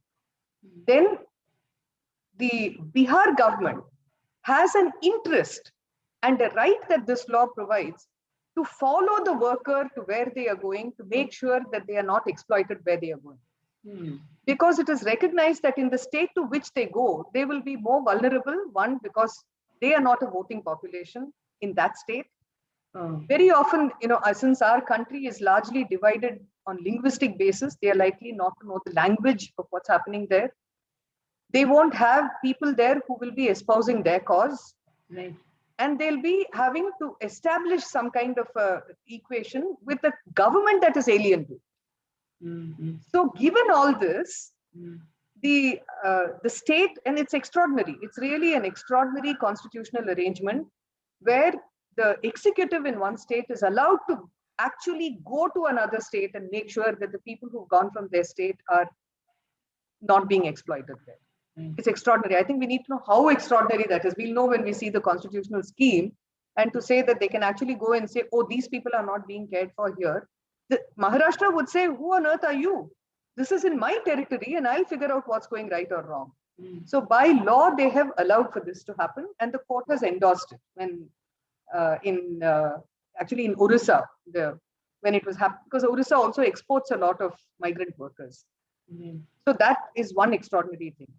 then the Bihar government has an interest and a right that this law provides to follow the worker to where they are going, to make sure that they are not exploited where they are going. Because it is recognized that in the state to which they go, they will be more vulnerable, one, because they are not a voting population in that state. Very often, since our country is largely divided on linguistic basis, they are likely not to know the language of what's happening there. They won't have people there who will be espousing their cause. Right. And they'll be having to establish some kind of equation with the government that is alien to. So given all this, the state, and it's extraordinary, it's really an extraordinary constitutional arrangement where the executive in one state is allowed to actually go to another state and make sure that the people who've gone from their state are not being exploited there. It's extraordinary. I think we need to know how extraordinary that is. We'll know when we see the constitutional scheme, and to say that they can actually go and say, oh, these people are not being cared for here. Maharashtra would say, who on earth are you? This is in my territory and I'll figure out what's going right or wrong. So by law, they have allowed for this to happen, and the court has endorsed it. When actually in Orissa, when it was happening, because Orissa also exports a lot of migrant workers. So that is one extraordinary thing.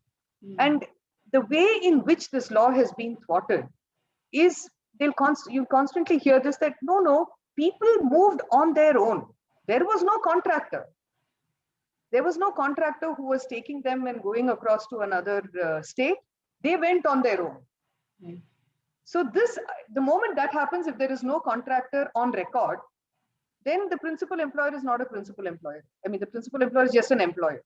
And the way in which this law has been thwarted is you constantly hear this, that no, people moved on their own. There was no contractor. There was no contractor who was taking them and going across to another state. They went on their own. So the moment that happens, if there is no contractor on record, then the principal employer is not a principal employer. I mean, the principal employer is just an employer.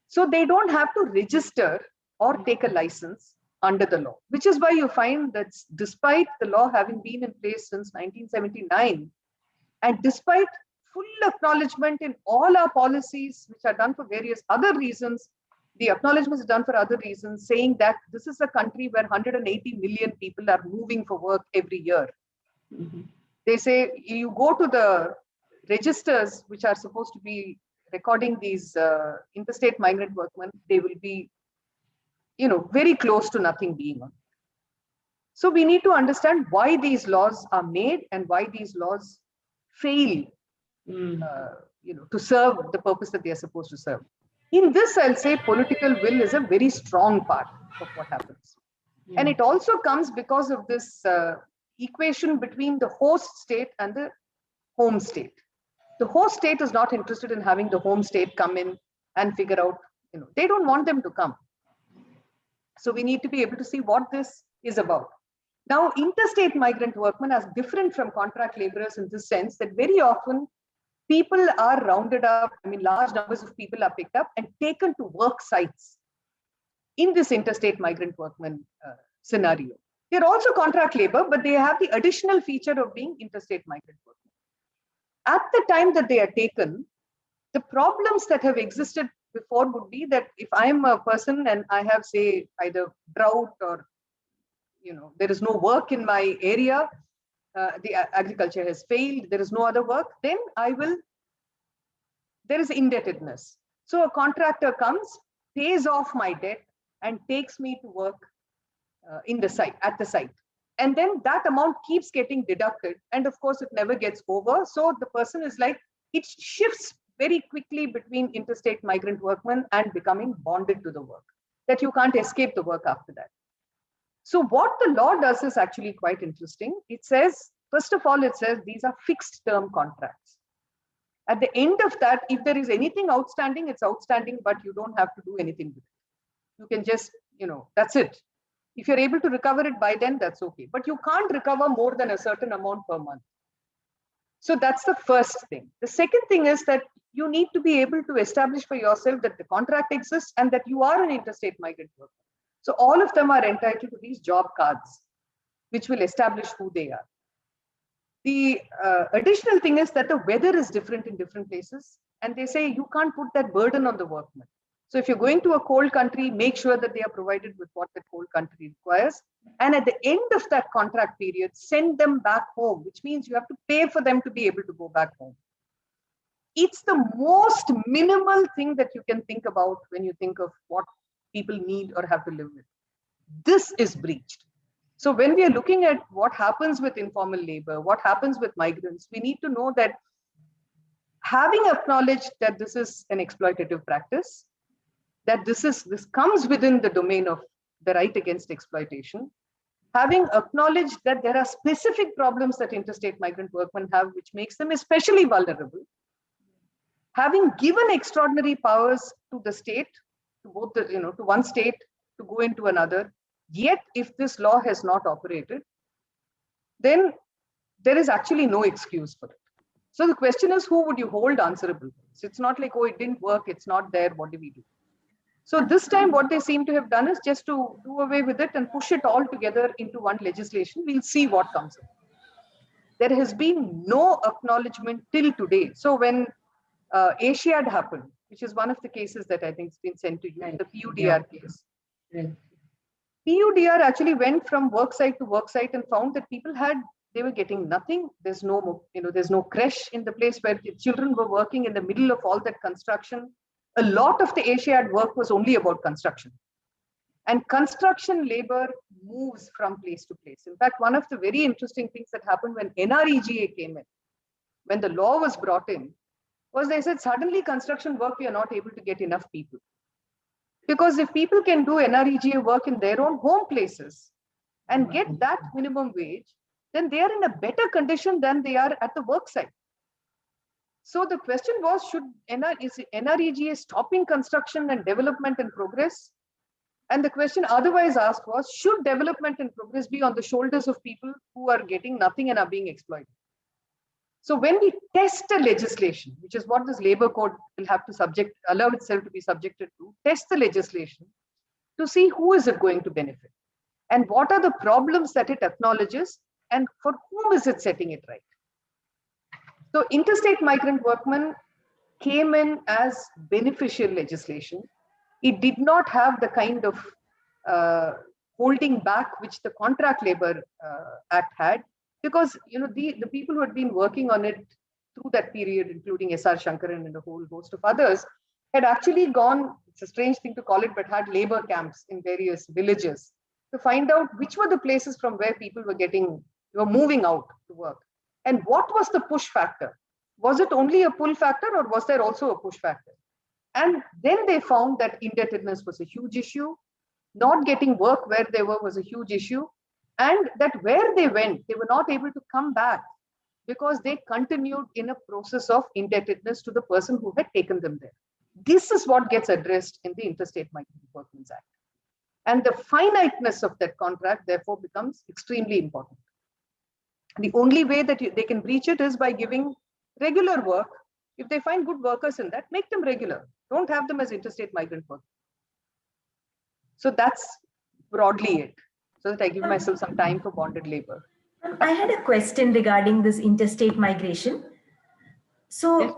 So they don't have to register or take a license under the law, which is why you find that despite the law having been in place since 1979, and despite full acknowledgement in all our policies, which are done for various other reasons, the acknowledgement is done for other reasons, saying that this is a country where 180 million people are moving for work every year. They say you go to the registers, which are supposed to be recording these interstate migrant workmen, they will be, very close to nothing being on. So we need to understand why these laws are made and why these laws fail, to serve the purpose that they are supposed to serve. In this, I'll say political will is a very strong part of what happens. And it also comes because of this equation between the host state and the home state. The host state is not interested in having the home state come in and figure out, they don't want them to come. So we need to be able to see what this is about. Now, interstate migrant workmen are different from contract laborers in the sense that very often people are rounded up, large numbers of people are picked up and taken to work sites in this interstate migrant workmen scenario. They're also contract labor, but they have the additional feature of being interstate migrant workmen. At the time that they are taken, the problems that have existed before would be that if I am a person and I have, say, either drought or, there is no work in my area, the agriculture has failed, there is no other work, then there is indebtedness. So a contractor comes, pays off my debt and takes me to work at the site. And then that amount keeps getting deducted. And of course, it never gets over. So the person is like, it shifts very quickly between interstate migrant workmen and becoming bonded to the work, that you can't escape the work after that. So what the law does is actually quite interesting. It says, first of all, it says these are fixed term contracts. At the end of that, if there is anything outstanding, it's outstanding, but you don't have to do anything with it. You can just, that's it. If you're able to recover it by then, that's okay. But you can't recover more than a certain amount per month. So that's the first thing. The second thing is that you need to be able to establish for yourself that the contract exists and that you are an interstate migrant worker. So all of them are entitled to these job cards, which will establish who they are. The additional thing is that the weather is different in different places. And they say you can't put that burden on the workmen. So if you're going to a cold country, make sure that they are provided with what the cold country requires. And at the end of that contract period, send them back home, which means you have to pay for them to be able to go back home. It's the most minimal thing that you can think about when you think of what people need or have to live with. This is breached. So when we are looking at what happens with informal labor, what happens with migrants, we need to know that having acknowledged that this is an exploitative practice, that this comes within the domain of the right against exploitation, having acknowledged that there are specific problems that interstate migrant workmen have, which makes them especially vulnerable, having given extraordinary powers to the state, to both to one state to go into another, yet if this law has not operated, then there is actually no excuse for it. So the question is, who would you hold answerable? So it's not like, oh, it didn't work, it's not there, what do we do? So this time what they seem to have done is just to do away with it and push it all together into one legislation. We'll see what comes up. There has been no acknowledgement till today. So when Asiad happened, which is one of the cases that I think has been sent to you, the PUDR case. PUDR actually went from work site to work site and found that they were getting nothing. There's no creche in the place where the children were working in the middle of all that construction. A lot of the Asiad work was only about construction. And construction labor moves from place to place. In fact, one of the very interesting things that happened when NREGA came in, when the law was brought in, was they said suddenly construction work, we are not able to get enough people. Because if people can do NREGA work in their own home places and get that minimum wage, then they are in a better condition than they are at the work site. So the question was, is NREGA stopping construction and development and progress? And the question otherwise asked was, should development and progress be on the shoulders of people who are getting nothing and are being exploited? So when we test a legislation, which is what this labor code will have to allow itself to be subjected to, test the legislation to see who is it going to benefit and what are the problems that it acknowledges and for whom is it setting it right. So interstate migrant workmen came in as beneficial legislation. It did not have the kind of holding back which the Contract Labor Act had, because the people who had been working on it through that period, including S.R. Shankaran and a whole host of others, had actually gone, it's a strange thing to call it, but had labor camps in various villages to find out which were the places from where people were moving out to work. And what was the push factor? Was it only a pull factor or was there also a push factor? And then they found that indebtedness was a huge issue. Not getting work where they were was a huge issue. And that where they went, they were not able to come back because they continued in a process of indebtedness to the person who had taken them there. This is what gets addressed in the Interstate Migrant Workmen's Act. And the finiteness of that contract, therefore, becomes extremely important. The only way that they can breach it is by giving regular work. If they find good workers in that, make them regular. Don't have them as interstate migrant workers. So that's broadly it, so that I give myself some time for bonded labor. I had a question regarding this interstate migration. So,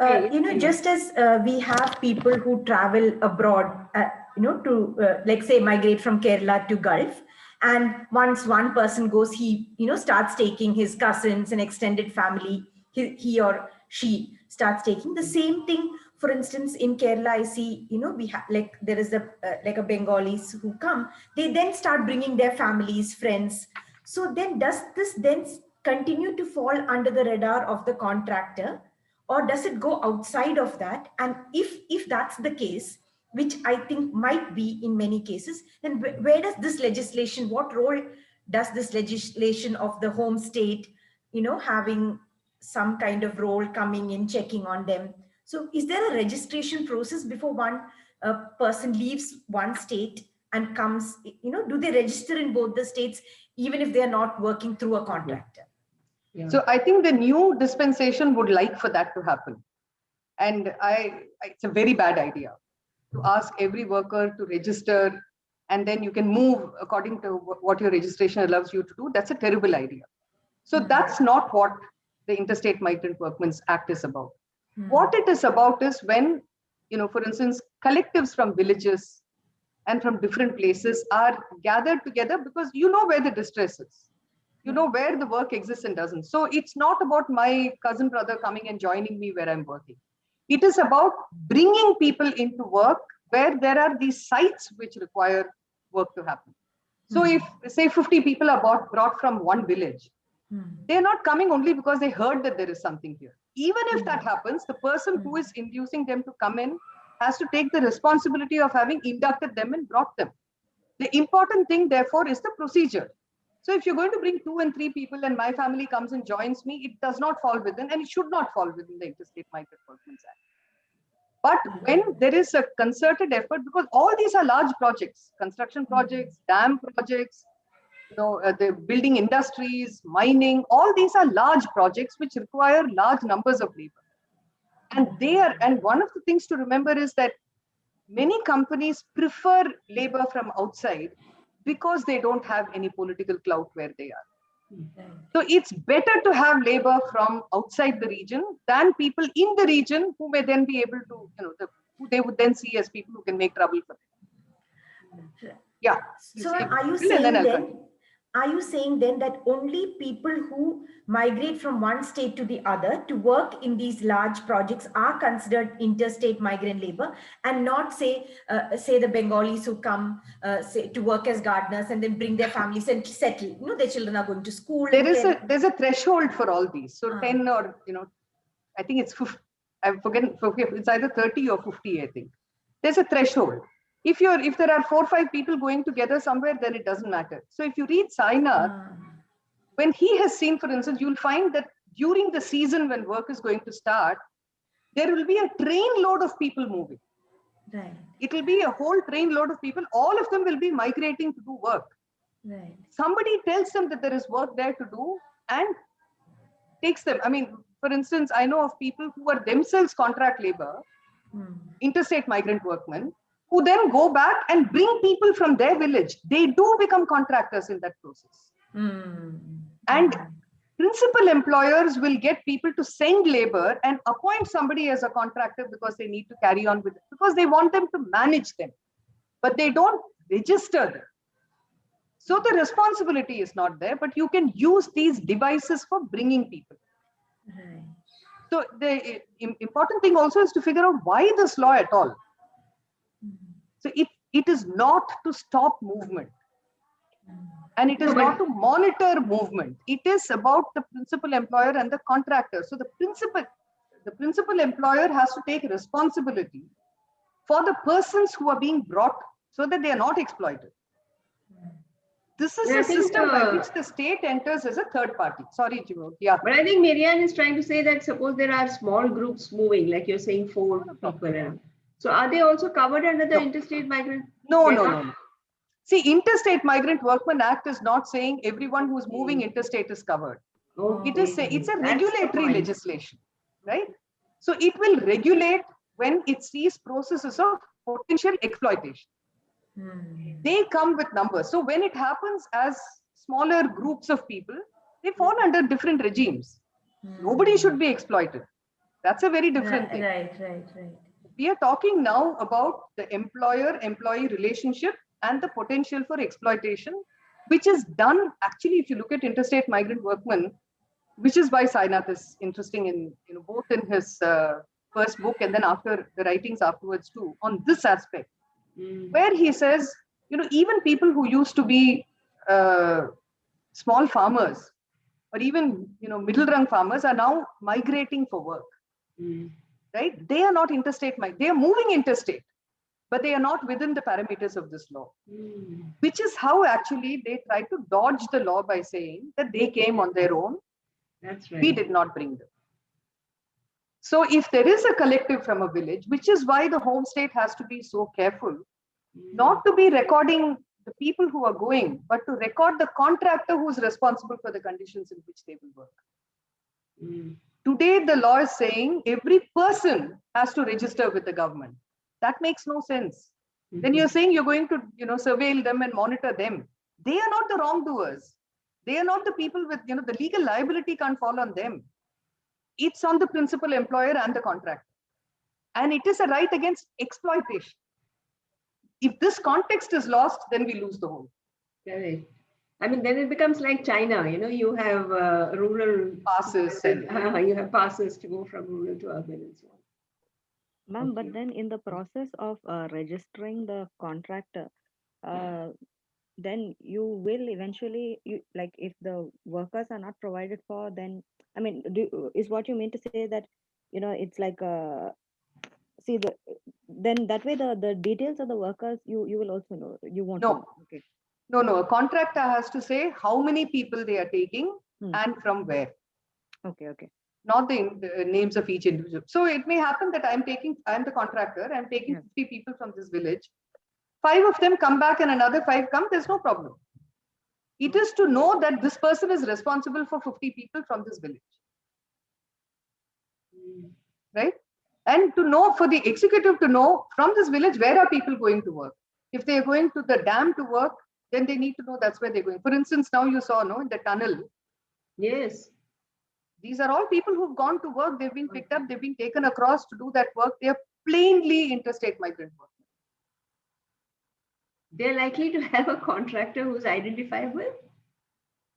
just as we have people who travel abroad, to like say migrate from Kerala to Gulf, and once one person goes, he, starts taking his cousins and extended family, he or she starts taking the same thing. For instance, in Kerala, I see, we have there is a Bengalis who come, they then start bringing their families, friends. So then does this then continue to fall under the radar of the contractor, or does it go outside of that? And if that's the case, which I think might be in many cases, then where does this legislation, what role does this legislation of the home state, having some kind of role coming in, checking on them? So is there a registration process before one person leaves one state and comes, do they register in both the states, even if they're not working through a contractor? Yeah. So I think the new dispensation would like for that to happen. And it's a very bad idea to ask every worker to register and then you can move according to what your registration allows you to do. That's a terrible idea. So that's not what the Interstate Migrant Workmen's Act is about. What it is about is when, for instance, collectives from villages and from different places are gathered together because where the distress is, where the work exists and doesn't. So it's not about my cousin brother coming and joining me where I'm working. It is about bringing people into work where there are these sites which require work to happen. So if, say, 50 people are brought from one village, they're not coming only because they heard that there is something here. Even if that happens, the person who is inducing them to come in has to take the responsibility of having inducted them and brought them. The important thing, therefore, is the procedure. So if you're going to bring 2 and 3 people and my family comes and joins me, it does not fall within, and it should not fall within the Interstate Migrant Workmen's Act. But when there is a concerted effort, because all these are large projects, construction projects, dam projects, the building industries, mining, all these are large projects which require large numbers of labor. And one of the things to remember is that many companies prefer labor from outside because they don't have any political clout where they are. So it's better to have labor from outside the region than people in the region who may then be able to, who they would then see as people who can make trouble for them. Yeah. So are you saying then that only people who migrate from one state to the other to work in these large projects are considered interstate migrant labor, and not say the Bengalis who come say to work as gardeners and then bring their families and settle? Their children are going to school. There's a threshold for all these. So 10 or I think it's 50. I've forgotten. It's either 30 or 50. I think there's a threshold. If there are 4 or 5 people going together somewhere, then it doesn't matter. So if you read Sainath, when he has seen, for instance, you'll find that during the season when work is going to start, there will be a train load of people moving. Right. It will be a whole train load of people. All of them will be migrating to do work. Right. Somebody tells them that there is work there to do and takes them. I mean, for instance, I know of people who are themselves contract labor, interstate migrant workmen, who then go back and bring people from their village. They do become contractors in that process. And principal employers will get people to send labor and appoint somebody as a contractor because they need to carry on with it, because they want them to manage them, but they don't register them. So the responsibility is not there, but you can use these devices for bringing people. So the important thing also is to figure out why this law at all. So it is not to stop movement, and it is not to monitor movement. It is about the principal employer and the contractor. So the principal employer has to take responsibility for the persons who are being brought so that they are not exploited. This is a system by which the state enters as a third party. Sorry, Jimmy. Yeah. But I think Marianne is trying to say that suppose there are small groups moving, like you're saying 4 people around. So are they also covered under the Interstate Migrant? No. See, Interstate Migrant Workmen Act is not saying everyone who's moving interstate is covered. It's a regulatory legislation, right? So it will regulate when it sees processes of potential exploitation. They come with numbers. So when it happens as smaller groups of people, they fall under different regimes. Nobody should be exploited. That's a very different thing. Right. We are talking now about the employer-employee relationship and the potential for exploitation, which is done actually, if you look at interstate migrant workmen, which is why Sainath is interesting in both in his first book and then after the writings afterwards too, on this aspect, where he says, even people who used to be small farmers or even middle-rung farmers are now migrating for work. Right? They are not interstate, they are moving interstate, but they are not within the parameters of this law, which is how actually they try to dodge the law by saying that they came on their own. That's right. We did not bring them. So if there is a collective from a village, which is why the home state has to be so careful, not to be recording the people who are going, but to record the contractor who is responsible for the conditions in which they will work. Today, the law is saying every person has to register with the government. That makes no sense. Then you're saying you're going to, surveil them and monitor them. They are not the wrongdoers. They are not the people with, the legal liability can't fall on them. It's on the principal employer and the contractor. And it is a right against exploitation. If this context is lost, then we lose the whole. Correct. I mean, then it becomes like China, you have rural passes. You have passes to go from rural to urban and so on. Ma'am, but then in the process of registering the contractor, then you will eventually, if the workers are not provided for, then, I mean, is what you mean to say that, it's like, then that way the details of the workers, you will also know, you won't know. Okay. No, a contractor has to say how many people they are taking and from where. Okay. Not the names of each individual. So it may happen that I'm the contractor, I'm taking 50 people from this village. 5 of them come back and another 5 come, there's no problem. It is to know that this person is responsible for 50 people from this village. Right? And to know, for the executive to know from this village, where are people going to work? If they're going to the dam to work, then they need to know that's where they're going. For instance, now you saw, no, in the tunnel. Yes. These are all people who've gone to work. They've been picked up. They've been taken across to do that work. They are plainly interstate migrant workers. They're likely to have a contractor who's identifiable?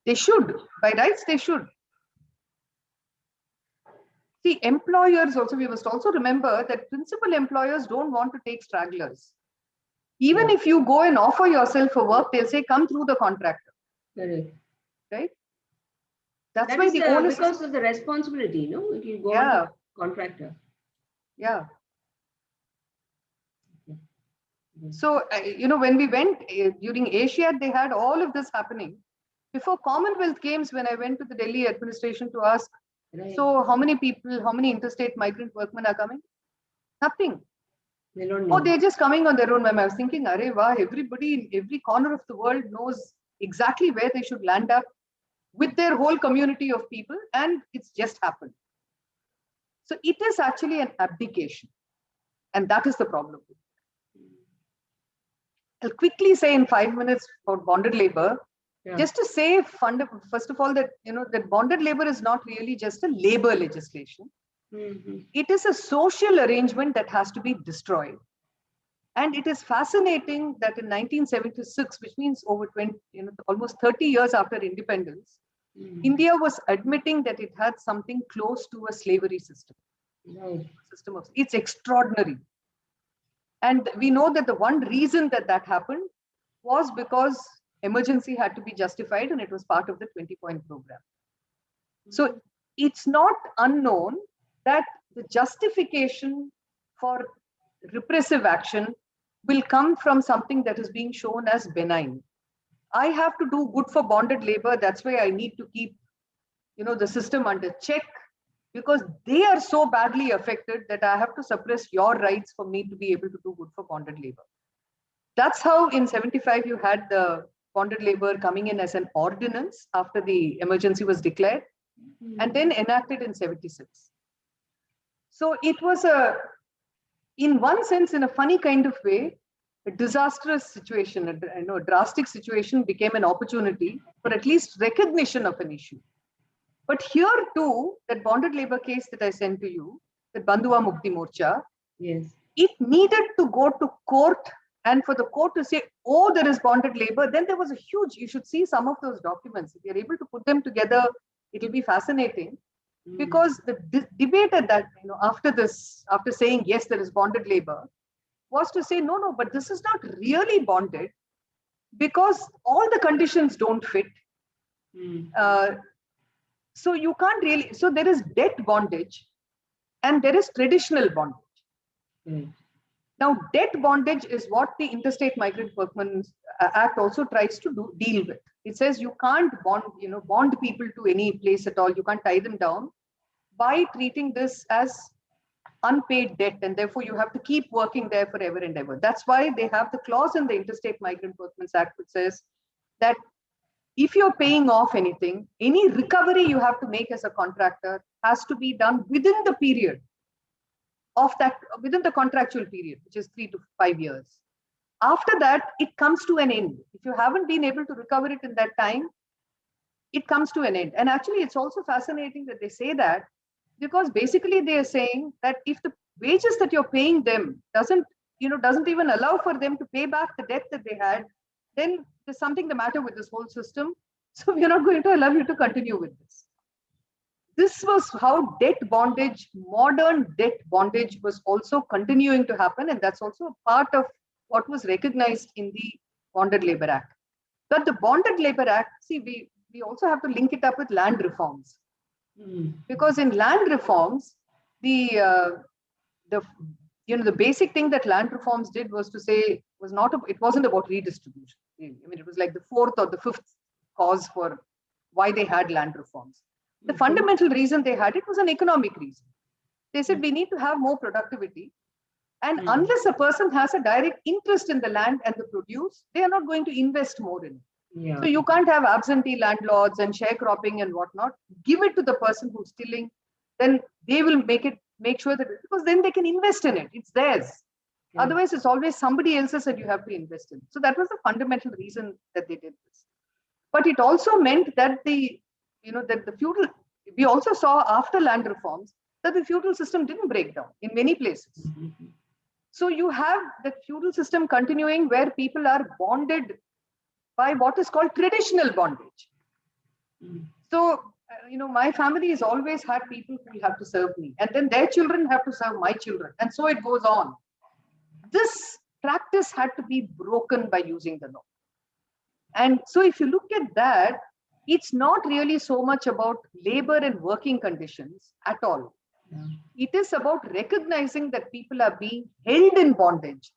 They should. By rights, they should. See, employers also, we must also remember that principal employers don't want to take stragglers. Even if you go and offer yourself for work, they'll say, come through the contractor. Correct. Right? That's That why is the onus because of the responsibility, no? If you go Yeah. on the contractor. Yeah. So, when we went during Asiad, they had all of this happening. Before Commonwealth Games, when I went to the Delhi administration to ask, Right. so how many people, how many interstate migrant workmen are coming? Nothing. They don't know. Oh, they're just coming on their own. I was thinking, arey wow, everybody in every corner of the world knows exactly where they should land up with their whole community of people, and it's just happened. So it is actually an abdication, and that is the problem. I'll quickly say in 5 minutes about bonded labor. Yeah. Just to say, first of all, that that bonded labor is not really just a labor legislation. Mhm. It is a social arrangement that has to be destroyed. And it is fascinating that in 1976, which means over 20, almost 30 years after independence, Mhm. India was admitting that it had something close to a slavery system. Right. It's extraordinary. And we know that the one reason that happened was because emergency had to be justified, and it was part of the 20-point program. So it's not unknown that the justification for repressive action will come from something that is being shown as benign. I have to do good for bonded labor. That's why I need to keep, the system under check, because they are so badly affected that I have to suppress your rights for me to be able to do good for bonded labor. That's how in 75 you had the bonded labor coming in as an ordinance after the emergency was declared, and then enacted in 76. So it was in one sense, in a funny kind of way, a disastrous situation, a drastic situation became an opportunity for at least recognition of an issue. But here too, that bonded labor case that I sent to you, the Bandhuwa Mukti Morcha, Yes. it needed to go to court, and for the court to say, oh, there is bonded labor. Then there was a huge, you should see some of those documents. If you're able to put them together, it'll be fascinating. Because the debate at that, after saying, yes, there is bonded labor, was to say, no, but this is not really bonded because all the conditions don't fit. So you can't really, so there is debt bondage and there is traditional bondage. Now, debt bondage is what the Interstate Migrant Workmen Act also tries to deal with. It says you can't bond people to any place at all. You can't tie them down by treating this as unpaid debt, and therefore you have to keep working there forever and ever. That's why they have the clause in the Interstate Migrant Workmen's Act which says that if you're paying off anything, any recovery you have to make as a contractor has to be done within the period of that, within the contractual period, which is 3 to 5 years. After that, it comes to an end. If you haven't been able to recover it in that time, it comes to an end. And actually, it's also fascinating that they say that, because basically they are saying that if the wages that you're paying them doesn't even allow for them to pay back the debt that they had, then there's something the matter with this whole system. So we're not going to allow you to continue with this. This was how debt bondage, modern debt bondage, was also continuing to happen. And that's also a part of what was recognized in the Bonded Labor Act. But the Bonded Labor Act, see, we also have to link it up with land reforms. Because in land reforms, the basic thing that land reforms did was to say, it wasn't about redistribution. I mean, it was like the fourth or the fifth cause for why they had land reforms. The fundamental reason they had it was an economic reason. They said we need to have more productivity. And unless a person has a direct interest in the land and the produce, they are not going to invest more in it. Yeah. So you can't have absentee landlords and sharecropping and whatnot. Give it to the person who's tilling, then they will make it make sure that, because then they can invest in it. It's theirs. Yeah. Otherwise, it's always somebody else's that you have to invest in. So that was the fundamental reason that they did this. But it also meant that the feudal, we also saw after land reforms that the feudal system didn't break down in many places. Mm-hmm. So you have the feudal system continuing where people are bonded by what is called traditional bondage. Mm. So, my family has always had people who have to serve me, and then their children have to serve my children. And so it goes on. This practice had to be broken by using the law. And so if you look at that, it's not really so much about labor and working conditions at all. Yeah. It is about recognizing that people are being held in bondage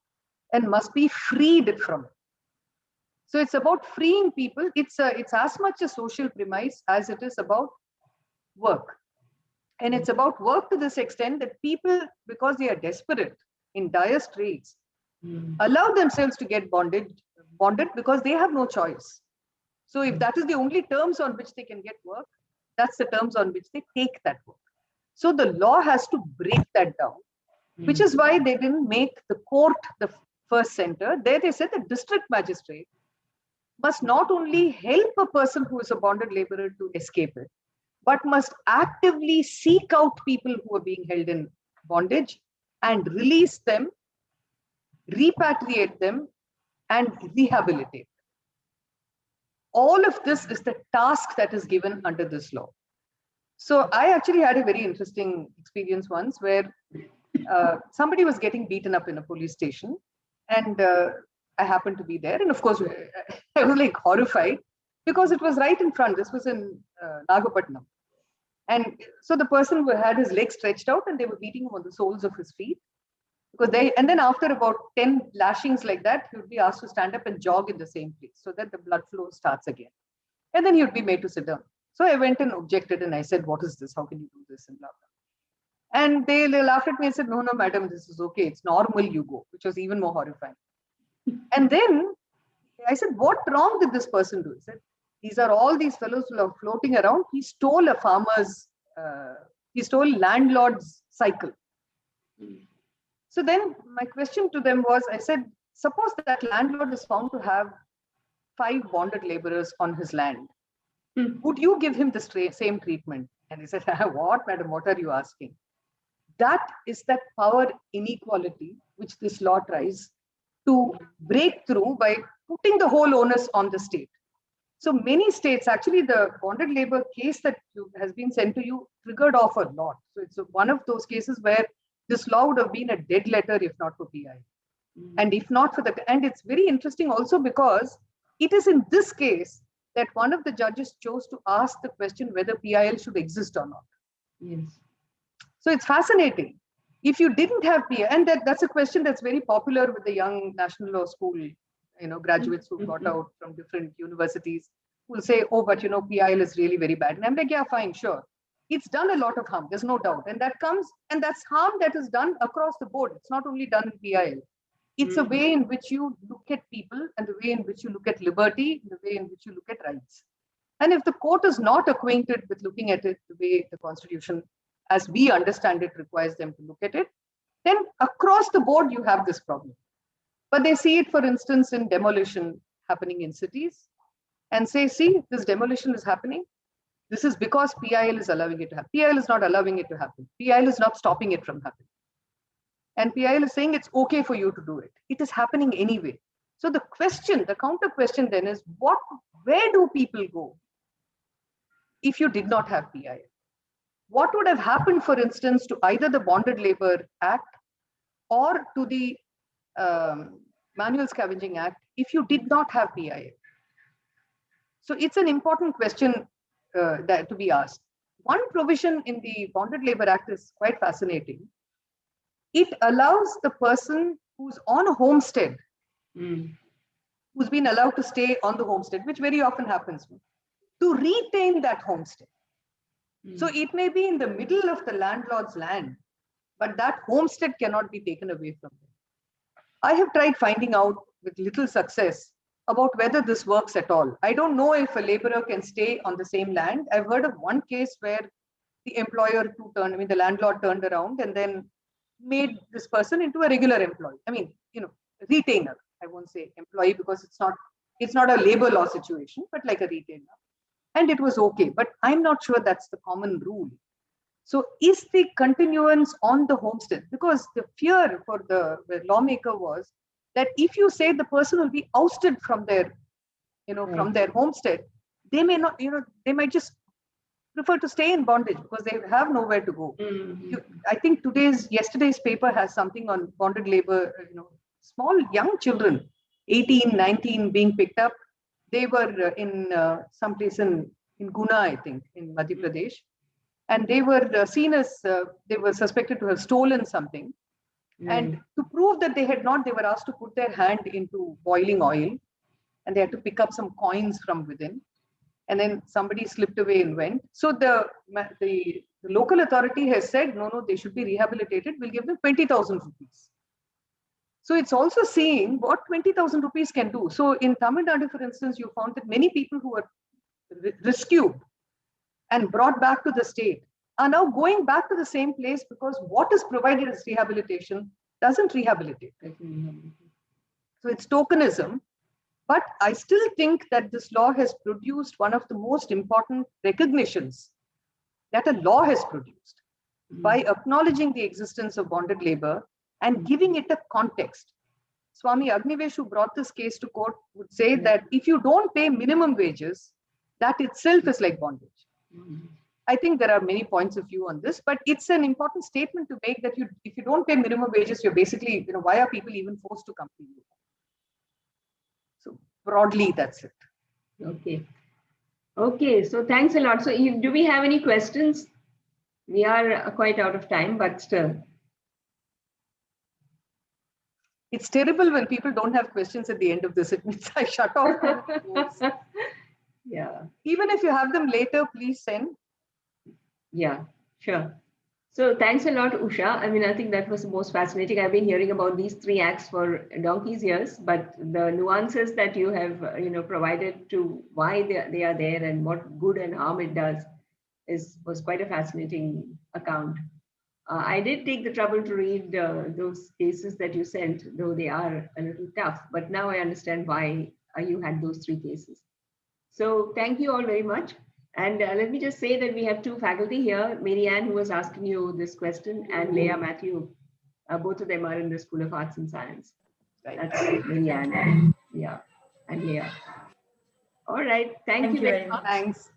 and must be freed from it. So it's about freeing people. It's as much a social premise as it is about work. And it's about work to this extent that people, because they are desperate in dire straits, allow themselves to get bonded because they have no choice. So if that is the only terms on which they can get work, that's the terms on which they take that work. So the law has to break that down, which is why they didn't make the court the first center. There they said the district magistrate must not only help a person who is a bonded laborer to escape it, but must actively seek out people who are being held in bondage and release them, repatriate them, and rehabilitate. All of this is the task that is given under this law. So I actually had a very interesting experience once where somebody was getting beaten up in a police station, and I happened to be there. And of course, I was like horrified because it was right in front. This was in Nagapattinam. And so the person had his legs stretched out and they were beating him on the soles of his feet. And then after about 10 lashings like that, he would be asked to stand up and jog in the same place so that the blood flow starts again. And then he would be made to sit down. So I went and objected and I said, what is this? How can you do this? And blah, blah. And they laughed at me and said, no, madam, this is okay. It's normal, you go, which was even more horrifying. And then I said, what wrong did this person do? He said, these are all these fellows who are floating around. He stole landlord's cycle. So then my question to them was, I said, suppose that landlord is found to have 5 bonded laborers on his land. Would you give him the same treatment? And he said, what, madam, what are you asking? That is that power inequality which this law tries to break through by putting the whole onus on the state. So many states, actually the bonded labor case that has been sent to you triggered off a lot. So it's one of those cases where this law would have been a dead letter if not for PI. And if not for and it's very interesting also because it is in this case that one of the judges chose to ask the question whether PIL should exist or not. Yes. So it's fascinating. If you didn't have PIL, and that's a question that's very popular with the young National Law School, graduates who got out from different universities will say, oh, but PIL is really very bad. And I'm like, yeah, fine, sure. It's done a lot of harm, there's no doubt. And that's harm that is done across the board. It's not only done in PIL. It's a way in which you look at people and the way in which you look at liberty, the way in which you look at rights. And if the court is not acquainted with looking at it the way the Constitution, as we understand it, requires them to look at it, then across the board, you have this problem. But they see it, for instance, in demolition happening in cities and say, see, this demolition is happening. This is because PIL is allowing it to happen. PIL is not allowing it to happen. PIL is not stopping it from happening. And PIL is saying it's okay for you to do it. It is happening anyway. So the counter question then is, where do people go if you did not have PIL? What would have happened, for instance, to either the Bonded Labor Act or to the Manual Scavenging Act if you did not have PIL? So it's an important question that to be asked. One provision in the Bonded Labor Act is quite fascinating. It allows the person who's on a homestead, who's been allowed to stay on the homestead, which very often happens, to retain that homestead. So it may be in the middle of the landlord's land, but that homestead cannot be taken away from them. I have tried finding out with little success about whether this works at all. I don't know if a laborer can stay on the same land. I've heard of one case where the employer to turn, I mean, the landlord turned around and then made this person into a regular employee. I mean, retainer. I won't say employee because it's not a labor law situation, but like a retainer. And it was okay. But I'm not sure that's the common rule. So is the continuance on the homestead? Because the fear for the lawmaker was that if you say the person will be ousted from their, from their homestead, they may not, they might just prefer to stay in bondage because they have nowhere to go. I think yesterday's paper has something on bonded labor, small young children, 18, 19 being picked up. They were in someplace in Guna, I think, in Madhya Pradesh. And they were seen as, they were suspected to have stolen something. And to prove that they had not, they were asked to put their hand into boiling oil and they had to pick up some coins from within. And then somebody slipped away and went. So the local authority has said, no, they should be rehabilitated. We'll give them 20,000 rupees. So it's also seeing what 20,000 rupees can do. So in Tamil Nadu, for instance, you found that many people who were rescued and brought back to the state are now going back to the same place because what is provided as rehabilitation doesn't rehabilitate. So it's tokenism. But I still think that this law has produced one of the most important recognitions that a law has produced by acknowledging the existence of bonded labor and giving it a context. Swami Agnivesh, who brought this case to court, would say that if you don't pay minimum wages, that itself is like bondage. I think there are many points of view on this, but it's an important statement to make that if you don't pay minimum wages, you're basically, why are people even forced to come to you? So broadly, that's it. Okay, so thanks a lot. So do we have any questions? We are quite out of time, but still. It's terrible when people don't have questions at the end of this. It means I shut off. Yeah. Even if you have them later, please send. Yeah, sure. So thanks a lot, Usha. I mean, I think that was the most fascinating. I've been hearing about these 3 acts for donkey's years, but the nuances that you have, provided to why they are there and what good and harm it does was quite a fascinating account. I did take the trouble to read those cases that you sent, though they are a little tough, but now I understand why you had those 3 cases. So thank you all very much. And let me just say that we have 2 faculty here, Mary Ann, who was asking you this question, and Leah Matthew. Both of them are in the School of Arts and Science. That's Mary Ann. Yeah, and Leah. All right. Thank you very much. Thanks.